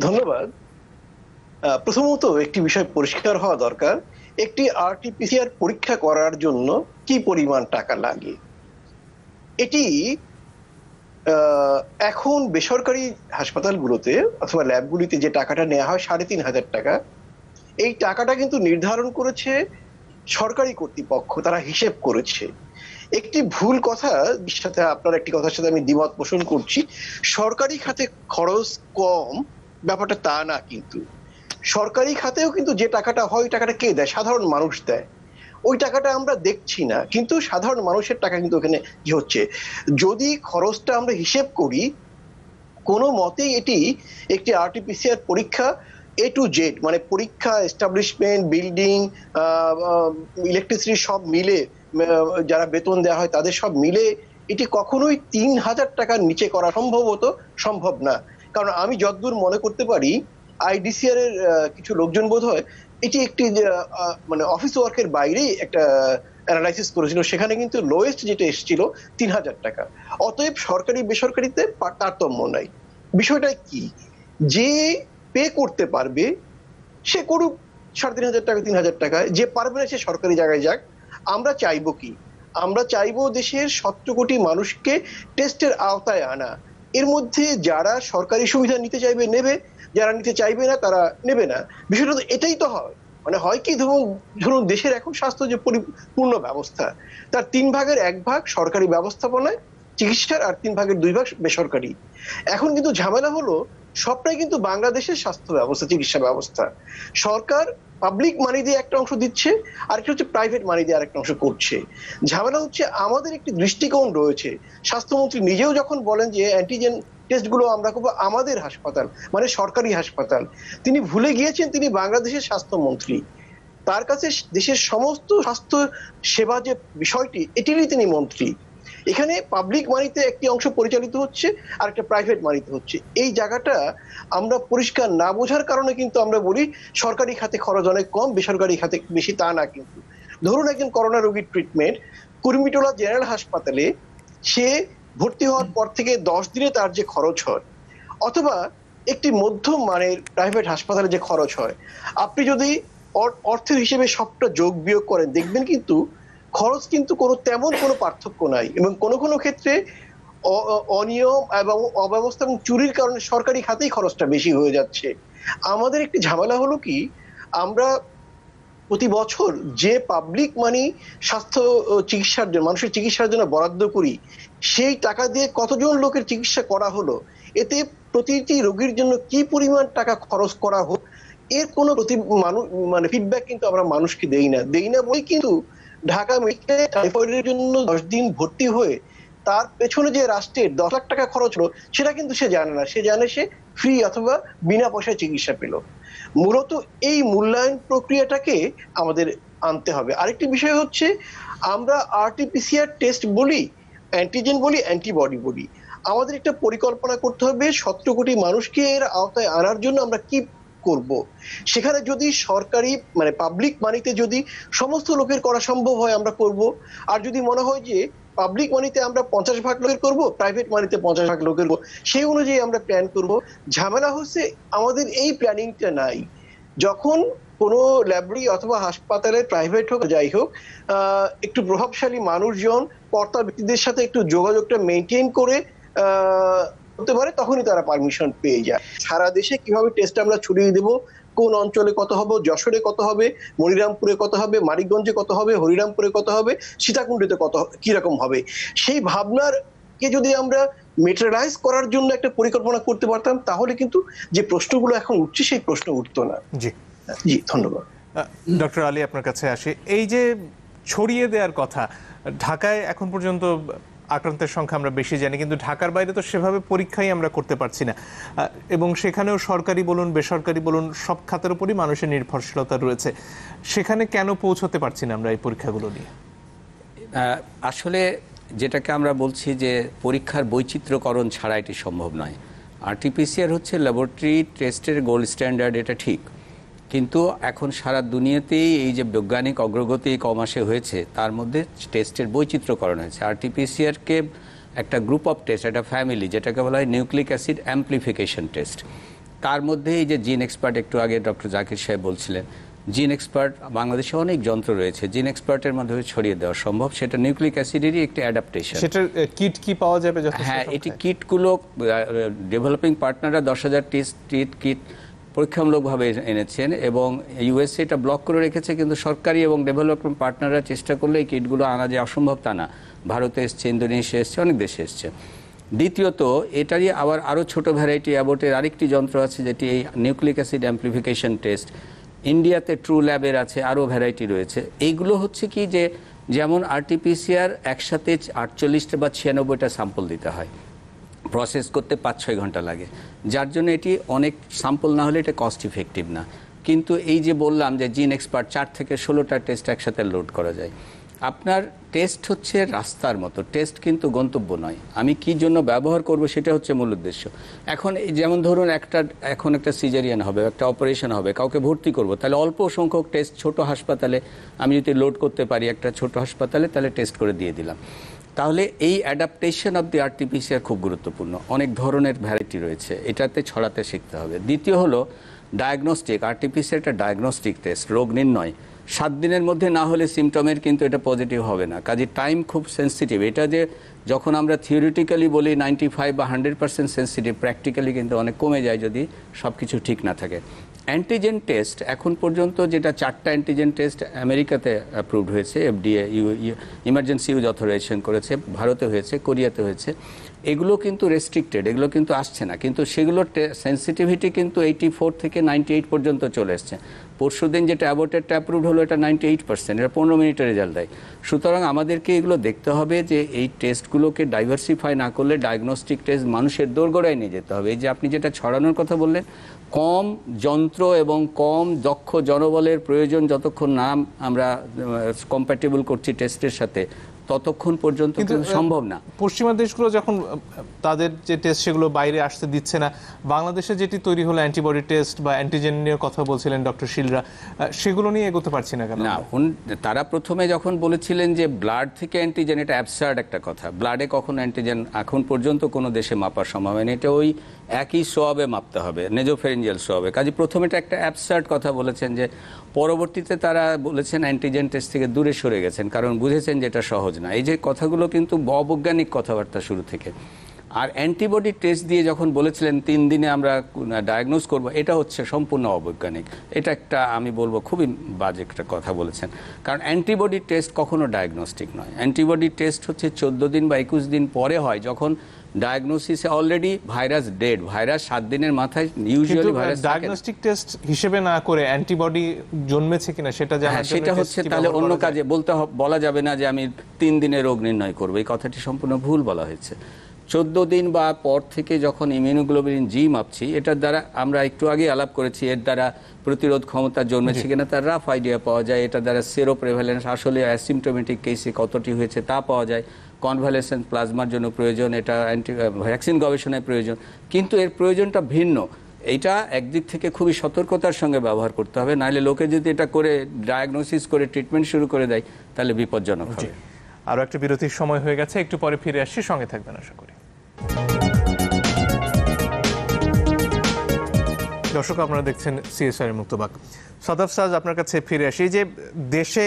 ধন্যবাদ। প্রথমত একটি বিষয় পরিষ্কার হওয়া দরকার, একটি আরটিপিসিআর পরীক্ষা করার জন্য কি পরিমাণ টাকা লাগে। এটি এখন বেসরকারি হাসপাতালগুলোতে অথবা ল্যাবগুলিতে যে টাকাটা নেওয়া হয় 3,500 টাকা, এই টাকাটা কিন্তু নির্ধারণ করেছে সরকারি কর্তৃপক্ষ, তারা হিসেব করেছে। একটি ভুল কথা সাথে আপনার একটি কথার সাথে আমি দ্বিমত পোষণ করছি। সরকারি খাতে খরচ কম ব্যাপারটা তা না, কিন্তু সরকারি খাতেও কিন্তু যে টাকাটা হয় ওই টাকাটা কে দেয়? সাধারণ মানুষ দেয়। ওই টাকাটা আমরা দেখছি না, কিন্তু সাধারণ মানুষের টাকা কিন্তু ওখানে কি হচ্ছে। যদি খরচটা আমরা হিসেব করি, কোনো মতেই এটি একটি আরটিপিসিআর পরীক্ষা A to Z, মানে পরীক্ষা, এস্টাবলিশমেন্ট, বিল্ডিং, ইলেকট্রিসিটি সব মিলে, যারা বেতন দেওয়া হয় তাদের সব মিলে এটি কখনোই 3,000 টাকার নিচে করা সম্ভব না। কারণ আমি যতদূর মনে করতে পারি, আইডিসিআর এর কিছু লোকজন বোধ হয় এটি একটি মানে অফিস ওয়ার্কের বাইরেই একটা অ্যানালাইসিস করেছিল, সেখানে কিন্তু লোয়েস্ট যেটা এসেছিল 3,000 টাকা। অতএব সরকারি বেসরকারিতে তারতম্য নাই। বিষয়টা কি, যে পে করতে পারবে সে করুক 3,500 টাকা 3,000 টাকায়, যে পারবে না সে সরকারি জায়গায় যাক। আমরা চাইবো কি, আমরা চাইবো দেশের 17 কোটি মানুষকে টেস্টের আওতায় আনা। এর মধ্যে যারা সরকারি সুবিধা নিতে চাইবে নেবে, যারা নিতে চাইবে না তারা নেবে না। বিষয়টা তো এটাই তো হয়। মানে হয় কি, ধরুন দেশের এখন স্বাস্থ্য যে পরিপূর্ণ ব্যবস্থা, তার 3 ভাগের 1 ভাগ সরকারি ব্যবস্থাপনায় চিকিৎসার, আর 3 ভাগের 2 ভাগ বেসরকারি। এখন কিন্তু ঝামেলা হলো, সবটাই কিন্তু বাংলাদেশের স্বাস্থ্য ব্যবস্থা, চিকিৎসা ব্যবস্থা সরকার পাবলিক মানি দিয়ে একটা অংশ দিচ্ছে, আর একটা হচ্ছে প্রাইভেট মানি দিয়ে আরেকটা অংশ করছে। ঝামেলা হচ্ছে আমাদের একটি দৃষ্টিকোণ রয়েছে। স্বাস্থ্যমন্ত্রী নিজেও যখন বলেন যে অ্যান্টিজেন টেস্টগুলো আমরা করবো আমাদের হাসপাতাল, মানে সরকারি হাসপাতাল, তিনি ভুলে গিয়েছেন তিনি বাংলাদেশের স্বাস্থ্যমন্ত্রী। তার কাছে দেশের সমস্ত স্বাস্থ্য সেবা যে বিষয়টি, এটিরই তিনি মন্ত্রী। এখানে পাবলিক মানিতে একটি অংশ পরিচালিত হচ্ছে আর একটা প্রাইভেট মানিতে হচ্ছে। এই জায়গাটা আমরা পরিষ্কার না বোঝার কারণে কিন্তু আমরা বলি সরকারি খাতে খরচ অনেক কম, বেসরকারি খাতে বেশি, তা না। কিন্তু ধরুন একজন করোনা রোগীর ট্রিটমেন্ট কুর্মিটোলা জেনারেল হাসপাতালে, সে ভর্তি হওয়ার পর থেকে 10 দিনে তার যে খরচ হয়, অথবা একটি মধ্যম মানের প্রাইভেট হাসপাতালে যে খরচ হয়, আপনি যদি অর্থের হিসেবে সবটা যোগ বিয়োগ করেন, দেখবেন কিন্তু খরচ কিন্তু তেমন কোনো পার্থক্য নাই। এবং কোনো কোনো ক্ষেত্রে অনিয়ম এবং অব্যবস্থা এবং চুরির কারণে সরকারি খাতেই খরচটা বেশি হয়ে যাচ্ছে। আমাদের একটি ঝামেলা হলো কি, আমরা প্রতি বছর যে পাবলিক মানি স্বাস্থ্য চিকিৎসার জন্য, মানুষের চিকিৎসার জন্য বরাদ্দ করি, সেই টাকা দিয়ে কতজন লোকের চিকিৎসা করা হলো, এতে প্রতিটি রোগীর জন্য কি পরিমাণ টাকা খরচ করা হোক, এর কোনো মানে ফিডব্যাক কিন্তু আমরা মানুষকে দেই না বই কিন্তু ঢাকা মেডিকেলে টাইফয়েডের জন্য 10 দিন ভর্তি হয়ে তার পেছনে যে রাষ্ট্রের 10 লাখ টাকা খরচ হলো, সেটা কিন্তু সে জানে না। সে জানে সে ফ্রি অথবা বিনা পয়সায় চিকিৎসা পেল। মূলত এই মূল্যায়ন প্রক্রিয়াটাকে আমাদের আনতে হবে। আরেকটি বিষয় হচ্ছে, আমরা আরটিপিসিআর টেস্ট বলি, অ্যান্টিজেন বলি, অ্যান্টিবডি বলি, আমাদের একটা পরিকল্পনা করতে হবে 17 কোটি মানুষকে এর আওতায় আনার জন্য আমরা কি করব। সেখানে যদি সরকারি মানে পাবলিক মানিতে যদি সমস্ত লোকের করা সম্ভব হয় আমরা করব, আর যদি মনে হয় যে পাবলিক মানিতে আমরা 50 ভাগ লোকের করব, প্রাইভেট মানিতে 50 ভাগ লোকের করব, সেই অনুযায়ী আমরা প্ল্যান করব। ঝামেলা হচ্ছে আমাদের এই প্ল্যানিংটা নাই। যখন কোনো ল্যাবরেটরি অথবা হাসপাতালে, প্রাইভেট হোক যাই হোক, একটু প্রভাবশালী মানুষজন কর্তা ব্যক্তিদের সাথে একটু যোগাযোগটা মেনটেন করে হতে পারে, তখনই তারা পারমিশন পেয়ে যায়। সারা দেশে কিভাবে টেস্ট আমরা ছড়িয়ে দেব, কোন অঞ্চলে কত হবে, যশোরে কত হবে, মনিরামপুরে কত হবে, মানিকগঞ্জে কত হবে, হরিরামপুরে কত হবে, সীতাকুণ্ডে কত কিরকম হবে, সেই ভাবনার কে যদি আমরা মেটেরিয়ালাইজ করার জন্য একটা পরিকল্পনা করতে পারতাম, তাহলে কিন্তু যে প্রশ্নগুলো এখন উঠছে সেই প্রশ্ন উঠতো না। জি ধন্যবাদ। ডক্টর আলী, আপনার কাছে আসি। এই যে ছড়িয়ে দেওয়ার কথা, ঢাকায় এখন পর্যন্ত আক্রান্তের সংখ্যা আমরা বেশি জানি, কিন্তু ঢাকার বাইরে তো সেভাবে পরীক্ষাই আমরা করতে পারছি না, এবং সেখানেও সরকারি বলুন বেসরকারি বলুন সব খাতের উপরই মানুষের নির্ভরশীলতা রয়েছে। সেখানে কেন পৌঁছতে পারছি না আমরা এই পরীক্ষাগুলো নিয়ে? আসলে যেটাকে আমরা বলছি যে পরীক্ষার বৈচিত্র্যকরণ ছাড়া এটি সম্ভব নয়। আরটিপিসিআর হচ্ছে ল্যাবরেটরি টেস্টের গোল্ড স্ট্যান্ডার্ড, এটা ঠিক, কিন্তু এখন সারা দুনিয়াতেই এই যে বৈজ্ঞানিক অগ্রগতি কমাসে হয়েছে, তার মধ্যে টেস্টের বৈচিত্র্যকরণ হয়েছে। আরটিপিসিআরকে একটা গ্রুপ অফ টেস্ট, একটা ফ্যামিলি, যেটাকে বলা হয় নিউক্লিক অ্যাসিড অ্যাম্প্লিফিকেশন টেস্ট। তার মধ্যে এই যে জিন এক্সপার্ট, একটু আগে ডক্টর জাকির সাহেব বলছিলেন, জিন এক্সপার্ট বাংলাদেশে অনেক যন্ত্র রয়েছে, জিন এক্সপার্টের মাধ্যমে ছড়িয়ে দেওয়া সম্ভব। সেটা নিউক্লিক অ্যাসিডেরই একটি অ্যাডাপ্টেশন। সেটার কিট কি পাওয়া যাবে? হ্যাঁ, এটি কিটগুলো ডেভেলপিং পার্টনাররা 10,000 কিট পরীক্ষামূলকভাবে এনেছেন, এবং ইউএসএ এটা ব্লক করে রেখেছে, কিন্তু সরকারি এবং ডেভেলপমেন্ট পার্টনাররা চেষ্টা করলে এই কিটগুলো আনা যে অসম্ভব তা না। ভারতে এসছে, ইন্দোনেশিয়া এসছে, অনেক দেশে এসছে। দ্বিতীয়ত, এটারই আরও ছোট ভ্যারাইটি অ্যাবোটের আরেকটি যন্ত্র আছে, যেটি এই নিউক্লিক অ্যাসিড অ্যাম্প্লিফিকেশন টেস্ট। ইন্ডিয়াতে ট্রু ল্যাবের আছে, আরও ভ্যারাইটি রয়েছে। এইগুলো হচ্ছে কি, যে যেমন আরটিপিসিআর একসাথে 48টা বা 96টা স্যাম্পল দিতে হয়, প্রসেস করতে 5-6 ঘন্টা লাগে, যার জন্য এটি অনেক স্যাম্পল না হলে এটা কস্ট ইফেক্টিভ না। কিন্তু এই যে বললাম যে জিন এক্সপার্ট 4 থেকে 16টা টেস্ট একসাথে লোড করা যায়। আপনার টেস্ট হচ্ছে রাস্তার মতো, টেস্ট কিন্তু গন্তব্য নয়। আমি কি জন্য ব্যবহার করব সেটা হচ্ছে মূল উদ্দেশ্য। এখন যেমন ধরুন এখন একটা সিজারিয়ান হবে, একটা অপারেশন হবে, কাউকে ভর্তি করব, তাহলে অল্প সংখ্যক টেস্ট ছোট হাসপাতালে আমি যদি লোড করতে পারি একটা ছোট হাসপাতালে, তাহলে টেস্ট করে দিয়ে দিলাম। তাহলে এই অ্যাডাপ্টেশন অফ দি আরটিপিসিআর খুব গুরুত্বপূর্ণ। অনেক ধরনের ভ্যারাইটি রয়েছে, এটাতে ছড়াতে শিখতে হবে। দ্বিতীয় হলো ডায়াগনস্টিক। আরটিপিসিআর একটা ডায়াগনস্টিক টেস্ট, রোগ নির্ণয়। 7 দিনের মধ্যে না হলে সিমটমের কিন্তু এটা পজিটিভ হবে না, কাজে টাইম খুব সেন্সিটিভ। এটা যে যখন আমরা থিওরিটিক্যালি বলি 95 বা 100% সেন্সিটিভ, প্র্যাকটিক্যালি কিন্তু অনেক কমে যায় যদি সব কিছু ঠিক না থাকে। অ্যান্টিজেন টেস্ট এখন পর্যন্ত যেটা 4টা অ্যান্টিজেন টেস্ট আমেরিকাতে অ্যাপ্রুভড হয়েছে, এফডিএ ইমার্জেন্সি ইউজ অথরাইজেশন করেছে, ভারতে হয়েছে, কোরিয়াতে হয়েছে। এগুলো কিন্তু রেস্ট্রিক্টেড, এগুলো কিন্তু আসছে না, কিন্তু সেগুলোর সেন্সিটিভিটি কিন্তু 84 থেকে 98 পর্যন্ত চলে এসছে। পরশুদিন যেটা অ্যাবোটেডটা অ্যাপ্রুভড হলো, এটা 98%, এটা 15 মিনিটের রেজাল্ট দেয়। সুতরাং আমাদেরকে এগুলো দেখতে হবে যে এই টেস্টগুলোকে ডাইভার্সিফাই না করলে ডায়াগনস্টিক টেস্ট মানুষের দোরগোড়ায় নিয়ে যেতে হবে। এই যে আপনি যেটা ছড়ানোর কথা বললেন, কম যন্ত্র এবং কম দক্ষ জনবলের প্রয়োজন, যতক্ষণ না আমরা কম্প্যাটেবল করছি টেস্টের সাথে, ততক্ষণ পর্যন্ত কিন্তু সম্ভব না। পশ্চিমা দেশগুলো যখন তাদের যে টেস্ট সেগুলো বাইরে আসতে দিচ্ছে না, বাংলাদেশে যেটি তৈরি হলো অ্যান্টিবডি টেস্ট বা অ্যান্টিজেন নিয়ে কথা বলছিলেন ডক্টর শিলরা, সেগুলো নিয়ে এগোতে পারছি না কেন? না, তারা প্রথমে যখন বলেছিলেন যে ব্লাড থেকে অ্যান্টিজেন, এটা অ্যাবসার্ড একটা কথা। ব্লাডে কখনো অ্যান্টিজেন এখন পর্যন্ত কোনো দেশে মাপা সম্ভব হয়নি, এটা ওই একই সোয়াবে মাপতে হবে, নেজোফেরিঞ্জিয়াল সোয়াবে। কাজে প্রথমে এটা একটা অ্যাবসার্ড কথা বলেছেন, যে পরবর্তীতে তারা বলেছেন অ্যান্টিজেন টেস্ট থেকে দূরে সরে গেছেন, কারণ বুঝেছেন যে এটা সহজ না। এই যে কথাগুলো কিন্তু অবৈজ্ঞানিক কথাবার্তা শুরু থেকে। আর অ্যান্টিবডি টেস্ট দিয়ে যখন বলেছিলেন 3 দিনে আমরা ডায়াগনোজ করব, এটা হচ্ছে সম্পূর্ণ অবৈজ্ঞানিক। এটা একটা আমি বলবো খুবই বাজে একটা কথা বলেছেন, কারণ অ্যান্টিবডি টেস্ট কখনো ডায়াগনস্টিক নয়। অ্যান্টিবডি টেস্ট হচ্ছে 14 দিন বা 21 দিন পরে হয়, যখন ডায়াগনোসিসে অলরেডি ভাইরাস ডেড। ভাইরাস 7 দিনের মাথায় ইউজুয়ালি ভাইরাস ডায়াগনস্টিক টেস্ট হিসেবে না করে অ্যান্টিবডি জন্মেছে কিনা সেটা জানার জন্য সেটা হচ্ছে তাহলে অন্য কাজে বলা যাবে না যে আমি 3 দিনে রোগ নির্ণয় করব, এই কথাটি সম্পূর্ণ ভুল বলা হয়েছে। 14 দিন বা পর থেকে যখন ইমিউনোগ্লোবিন জি মাপছি, এটার দ্বারা আমরা একটু আগে আলাপ করেছি, এর দ্বারা প্রতিরোধ ক্ষমতা জন্মেছে কিনা তার রাফ আইডিয়া পাওয়া যায়। এটা দ্বারা সেরো প্রেভ্যালেন্স আসলে অ্যাসিমটোমেটিক কেসে কতটি হয়েছে তা পাওয়া যায়। কনভালেসেন্ট প্লাজমার জন্য প্রয়োজন, এটা ভ্যাকসিন গবেষণায় প্রয়োজন, কিন্তু এর প্রয়োজনটা ভিন্ন। এইটা একদিক থেকে খুবই সতর্কতার সঙ্গে ব্যবহার করতে হবে, নাহলে লোকে যদি এটা করে ডায়াগনোসিস করে ট্রিটমেন্ট শুরু করে দেয় তাহলে বিপজ্জনক হবে। আরো একটা বিরতির সময় হয়ে গেছে, একটু পরে ফিরে আসছি, সঙ্গে থাকবেন আশা করি। দর্শক, আপনারা দেখছেন সিএসআর এর মুক্তবাক। সাদাফ সাজ, আপনার কাছে ফিরে আসি। যে দেশে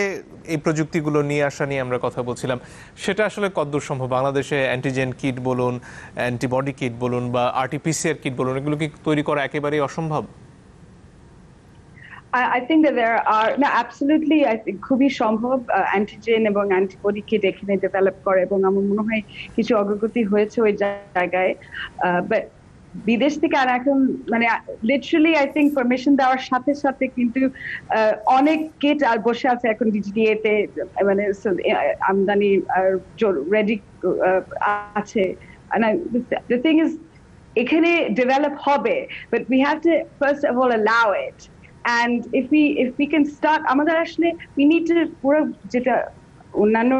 এই প্রযুক্তিগুলো নিয়ে আসা নিয়ে আমরা কথা বলছিলাম, সেটা আসলে কতদূর সম্ভব? বাংলাদেশে অ্যান্টিজেন কিট বলুন, অ্যান্টিবডি কিট বলুন বা আরটিপিসিআর কিট বলুন, এগুলো কি তৈরি করা একেবারেই অসম্ভব? I think that there are absolutely, I think খুবই সম্ভব অ্যান্টিজেন এবং অ্যান্টিবডি কিট এখানে ডেভেলপ করে, এবং আমার মনে হয় কিছু অগ্রগতি হয়েছে ওই জায়গায়। বাট বিদেশ থেকে আর এখন লিটারালি আই থিঙ্ক পারমিশন দেওয়ার সাথে সাথে কিন্তু অনেক কিট আর বসে আছে এখন ডিজিডিএ তে, আমদানি রেডি আছে। The thing is, এখানে ডেভেলপ হবে, but we have to first of all allow it. And if we can start, আমাদের আসলে we need to পুরো যেটা অন্যান্য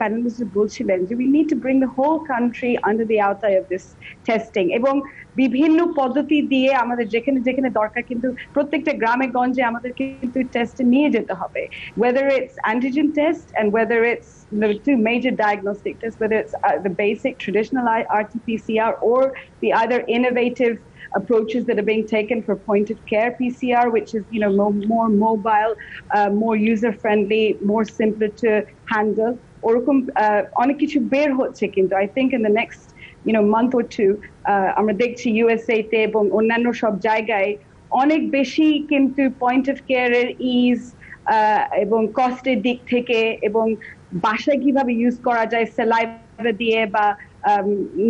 প্যানেলিস্ট বলছিলেন, যে we need to bring the whole country under the outside of this testing, এবং বিভিন্ন পদ্ধতি দিয়ে আমাদের যেখানে যেখানে দরকার কিন্তু প্রত্যেকটা গ্রামে গঞ্জে আমাদের কিন্তু টেস্টে নিয়ে যেতে হবে, whether it's antigen test and whether it's the two major diagnostic tests, whether it's the basic traditional RT-PCR or the other innovative approaches that are being taken for point of care PCR, which is more mobile, more user friendly, more simpler to handle. ওরকম অনেক কিছু বের হচ্ছে, কিন্তু I think in the next month or two আমরা দেখছি USA তে এবং অন্যান্য সব জায়গায় অনেক বেশি কিন্তু পয়েন্ট অফ কেয়ার এর ইজ এবং কস্টের দিক থেকে, এবং বাসায় কিভাবে ইউজ করা যায় স্যালাইভা দিয়ে বা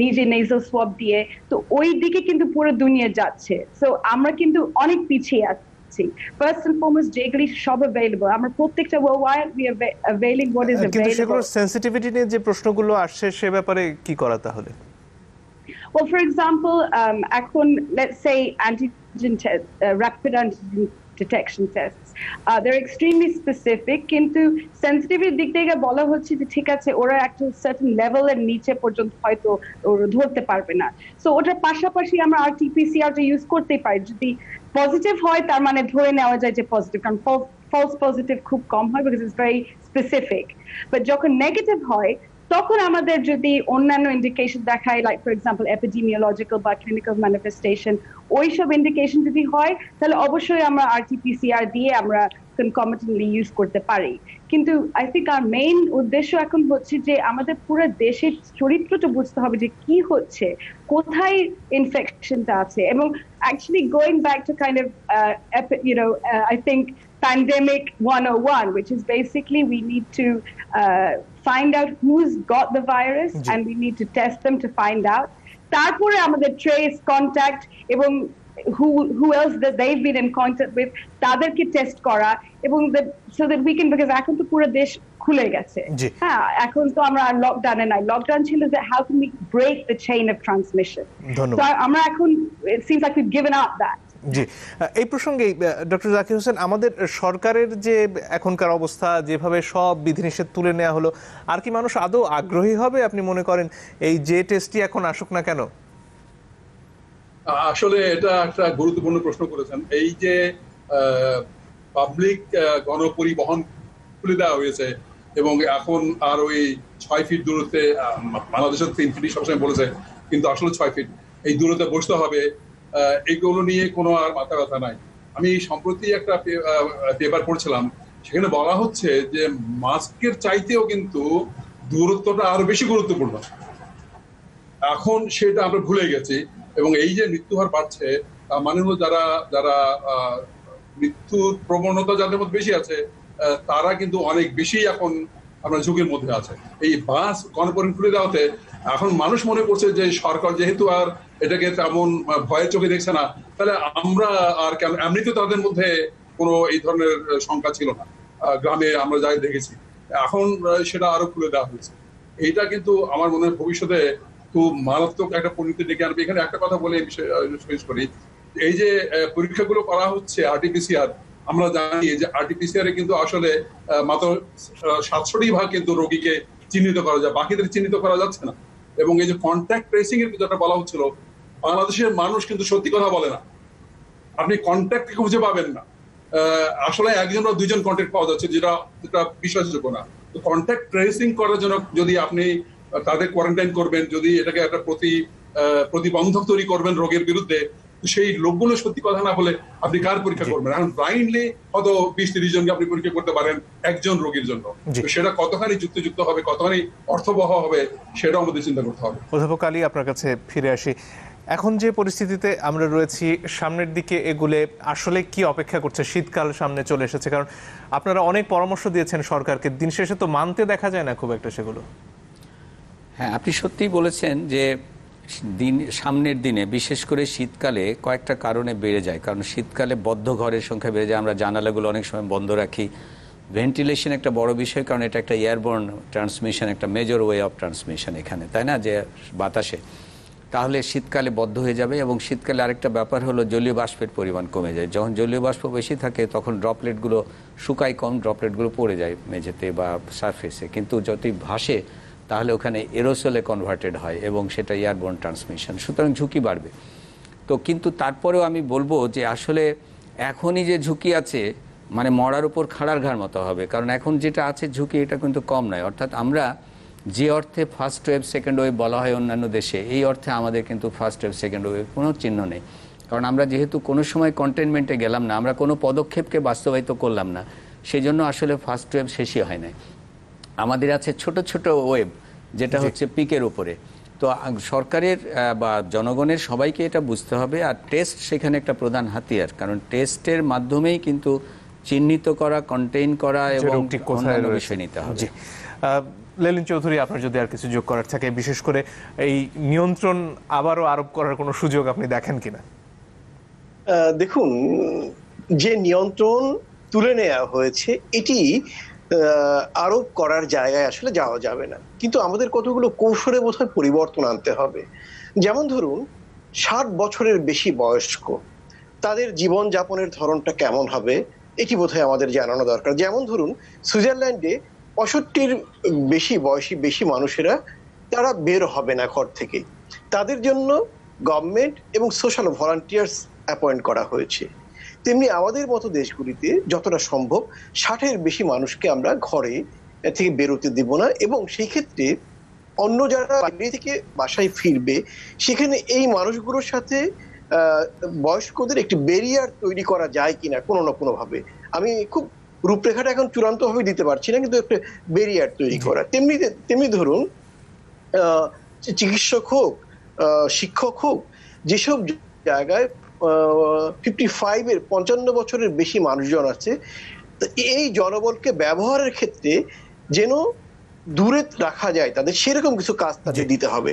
নিজে নেজাল সোয়াব দিয়ে, তো ওই দিকে কিন্তু পুরো দুনিয়া যাচ্ছে। সো আমরা কিন্তু অনেক পিছিয়ে আছি। ফার্স্ট এন্ড ফরমোস্ট যেগুলি সব অ্যাভেলেবল, আমরা প্রত্যেকটা world we are availing what is available. কিন্তু সেগুলোর সেনসিটিভিটি নিয়ে যে প্রশ্নগুলো আসছে সে ব্যাপারে কি করা তাহলে? Well, for example, এখন let's say antigen test, rapid antigen detection tests, they're extremely specific, কিন্তু sensitivity দিক থেকে বলা হচ্ছে যে ঠিক আছে, ওরা একটা certain level এর নিচে পর্যন্ত হয়তো ধরতে পারবে না। সো ওটার পাশাপাশি আমরা RT-PCR টা ইউজ করতেই পারি। যদি পজিটিভ হয় তার মানে ধরে নেওয়া যায় যে পজিটিভ, কারণ false positive খুব কম হয় because it's very specific, but যখন নেগেটিভ হয় তখন আমাদের যদি অন্যান্য ইন্ডিকেশন দেখায়, লাইক ফর এক্সাম্পল এপিডেমিওলজিক্যাল বা ক্লিনিক্যাল ম্যানিফেস্টেশন, ওইসব ইন্ডিকেশন যদি হয় তাহলে অবশ্যই আমরা RT-PCR দিয়ে আমরা কনকমিটেন্টলি ইউজ করতে পারি। কিন্তু আই থিঙ্ক আর মেইন উদ্দেশ্য এখন হচ্ছে যে আমাদের পুরো দেশের চরিত্রটা বুঝতে হবে যে কি হচ্ছে, কোথায় ইনফেকশনটা আছে, এবং actually going back to kind of I think pandemic 101, which is basically we need to find out who's got the virus and we need to test them to find out. তারপরে আমাদের trace, contact এবং who else that they've been in contact with তাদেরকে test করা, এবং so that we can, because এখন তো পুরো দেশ খুলে গেছে, হ্যাঁ এখন তো আমরা লকডাউনে নাই, লকডাউন ছিল যে how can we break the chain of transmission, so আমরা এখন it seems like we've given up that. জি, এই প্রসঙ্গে ডক্টর জাকির হোসেন, আমাদের সরকারের যে এখনকার অবস্থা, যেভাবে সব বিধিনিষেধ তুলে নেওয়া হলো, আর কি মানুষ আদৌ আগ্রহী হবে আপনি মনে করেন এই যে টেস্টই এখন আসুক না কেন? আসলে এটা একটা গুরুত্বপূর্ণ প্রশ্ন করেছেন। এই যে পাবলিক গণপরিবহন খুলে দেওয়া হয়েছে এবং এখন আর ওই 6 ফিট দূরত্বে, বাংলাদেশের 3 ফিট সবসময় বলেছে, কিন্তু আসলে 6 ফিট এই দূরত্বে বসতে হবে, এইগুলো নিয়ে কোনো আর মাথা ব্যথা নাই। আমি সম্প্রতি একটা পেপার পড়ছিলাম, সেখানে বলা হচ্ছে যে মাস্কের চাইতেও কিন্তু দূরত্বটা আরো বেশি গুরুত্বপূর্ণ। এখন সেটা আমরা ভুলে গেছি এবং এই যে মৃত্যু হার বাড়ছে, মানে হলো যারা যারা মৃত্যুর প্রবণতা যাদের মধ্যে বেশি আছে, তারা কিন্তু অনেক বেশি এখন আমরা ঝুঁকির মধ্যে আছে। এই বাস গণপরিবহন খুলে দেওয়াতে এখন মানুষ মনে করছে যে সরকার যেহেতু আর এটাকে তেমন ভয়ের চোখে দেখছে না, তাহলে আমরা আর কেন, এমনিতে তাদের মধ্যে কোনো এই ধরনের সংখ্যা ছিল না, গ্রামে আমরা যাই দেখেছি, এখন সেটা আরো খুলে দেওয়া হয়েছে। এইটা কিন্তু আমার মনে হয় ভবিষ্যতে খুব মারাত্মক একটা পরিণতি ডেকে আনবে। এখানে একটা কথা বলে শেষ করি, এই যে পরীক্ষাগুলো করা হচ্ছে আরটিপিসিআর, আমরা জানি যে আরটিপিসিআর এ কিন্তু আসলে মাত্র 67% কিন্তু রোগীকে চিহ্নিত করা যায়, বাকিদের চিহ্নিত করা যাচ্ছে না। এবং এই যে কন্ট্যাক্ট ট্রেসিং এর যেটা বলা হচ্ছিল, বাংলাদেশের মানুষ কিন্তু সত্যি কথা বলে না, আপনি কন্ট্যাক্ট খুঁজে পাবেন না। আসলে একজন বা দুইজন কন্ট্যাক্ট পাওয়া যাচ্ছে, যেটা বিশ্বাসযোগ্য না। তো কন্ট্যাক্ট ট্রেসিং করার জন্য যদি আপনি তাদের কোয়ারেন্টাইন করবেন, যদি এটাকে একটা প্রতিবন্ধক তৈরি করবেন রোগের বিরুদ্ধে, সেই লোকগুলো সত্যি কথা না বলে আপনি কার পরীক্ষা করবেন? এখন ব্লাইন্ডলি হয়তো 20-30 জনকে আপনি পরীক্ষা করতে পারেন একজন রোগীর জন্য, সেটা কতখানি যুক্তিযুক্ত হবে, কতখানি অর্থবহ হবে, সেটাও আমাদের চিন্তা করতে হবে। অধ্যাপক আলী, আপনার কাছে ফিরে আসি। এখন যে পরিস্থিতিতে আমরা রয়েছি, সামনের দিকে এগুলে আসলে কি অপেক্ষা করছে? শীতকাল সামনে চলে এসেছে, কারণ আপনারা অনেক পরামর্শ দিয়েছেন সরকারকে, দিন শেষে তো মানতে দেখা যায় না খুব একটা সেগুলো। হ্যাঁ, আপনি সত্যিই বলেছেন যে সামনের দিনে বিশেষ করে শীতকালে কয়েকটা কারণে বেড়ে যায়। কারণ শীতকালে বদ্ধ ঘরের সংখ্যা বেড়ে যায়, আমরা জানালাগুলো অনেক সময় বন্ধ রাখি। ভেন্টিলেশন একটা বড় বিষয়, কারণ এটা একটা এয়ারবর্ন ট্রান্সমিশন, একটা মেজর ওয়ে অফ ট্রান্সমিশন এখানে, তাই না, যে বাতাসে। তাহলে শীতকালে বদ্ধ হয়ে যাবে। এবং শীতকালে আরেকটা ব্যাপার হলো জলীয় বাষ্পের পরিমাণ কমে যায়। যখন জলীয় বাষ্প বেশি থাকে তখন ড্রপলেটগুলো শুকায় কম, ড্রপলেটগুলো পড়ে যায় মেঝেতে বা সারফেসে, কিন্তু যতই ভাসে তাহলে ওখানে এরোসলে কনভার্টেড হয় এবং সেটা এয়ারবোর্ন ট্রান্সমিশন, সুতরাং ঝুঁকি বাড়বে। তো কিন্তু তারপরেও আমি বলবো যে আসলে এখনই যে ঝুঁকি আছে, মানে মরার উপর খাড়ার ঘাড় মতো হবে, কারণ এখন যেটা আছে ঝুঁকি, এটা কিন্তু কম নয়। অর্থাৎ আমরা যে অর্থে ফার্স্ট ওয়েভ সেকেন্ড ওয়েভ বলা হয় অন্যান্য দেশে, এই অর্থে আমাদের কিন্তু ফার্স্ট ওয়েভ সেকেন্ড ওয়েভ কোনো চিহ্ন নেই। কারণ আমরা যেহেতু কোনো সময় কন্টেনমেন্টে গেলাম না, আমরা কোনো পদক্ষেপকে বাস্তবায়িত করলাম না, সেই জন্য আসলে ফার্স্ট ওয়েভ শেষই হয় না। আমাদের আছে ছোট ছোট ওয়েভ, যেটা হচ্ছে পিকের উপরে। তো সরকারের বা জনগণের সবাইকে এটা বুঝতে হবে। আর টেস্ট সেখানে একটা প্রধান হাতিয়ার, কারণ টেস্টের মাধ্যমেই কিন্তু চিহ্নিত করা, কন্টেইন করা এবং অন্যান্য বিষয় নিতে হবে। লেলিন চৌধুরী, আপনার যদি আর কিছু যোগ করার থাকে, বিশেষ করে এই নিয়ন্ত্রণ আবারও আরোপ করার কোনো সুযোগ আপনি দেখেন কিনা? দেখুন, যে নিয়ন্ত্রণ তুলে নেওয়া হয়েছে এটি আরোপ করার জায়গায় আসলে যাওয়া যাবে না, কিন্তু আমাদের কতগুলো কৌশলে বোধহয় পরিবর্তন আনতে হবে। যেমন ধরুন, 60 বছরের বেশি বয়স্ক, তাদের জীবন যাপনের ধরনটা কেমন হবে এটি বোধহয় আমাদের জানানো দরকার। যেমন ধরুন, সুইজারল্যান্ডে 65-র বেশি মানুষেরা তারা বের হবে না ঘর থেকে, তাদের জন্য গভর্নমেন্ট এবং সোশ্যাল ভলান্টিয়ার্স অ্যাপয়েন্ট করা হয়েছে। তেমনি আমাদের মতো দেশগুলিতে যতটা সম্ভব 60-এর বেশি মানুষকে আমরা ঘরে থেকে বেরোতে দেব না, এবং সেই ক্ষেত্রে অন্য যারা বাইরে থেকে বাসায় ফিরবে সেখানে এই মানুষগুলোর সাথে বয়স্কদের একটি ব্যারিয়ার তৈরি করা যায় কিনা কোনো না কোনো ভাবে। আমি খুব রূপরেখাটা এখন চূড়ান্ত ভাবে দিতে পারছি না, কিন্তু একটা ব্যারিয়ার তৈরি করা। তেমনি ধরুন, চিকিৎসক হোক, শিক্ষক হোক, যেসব জায়গায় 55 বছরের বেশি মানুষজন আছে, এই জনবলকে ব্যবহারের ক্ষেত্রে যেন দূরে রাখা যায় তাদের, সেরকম কিছু কাজ তাদের দিতে হবে।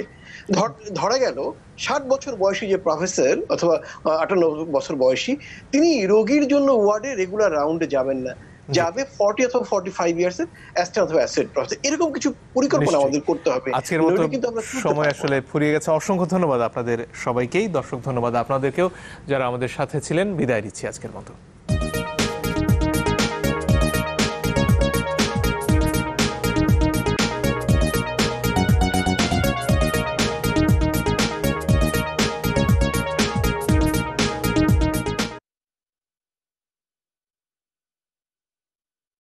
ধরা গেল 60 বছর বয়সী যে প্রফেসর অথবা 58 বছর বয়সী, তিনি রোগীর জন্য ওয়ার্ডে রেগুলার রাউন্ডে যাবেন না, যাবে 40 অথবা 45 ইয়ার্স এর অ্যাস্টেন অথবা অ্যাসেট প্রসেস, এরকম কিছু পরিকল্পনা নিশ্চয়ই। আমাদের করতে হবে। আজকের মতো নইলে কিন্তু আমরা চলতে সময় পারবো না। আসলে ফুরিয়ে গেছে। অসংখ্য ধন্যবাদ আপনাদের সবাইকেই, দর্শক ধন্যবাদ আপনাদেরকেও যারা আমাদের সাথে ছিলেন। বিদায় নিচ্ছি আজকের মতো।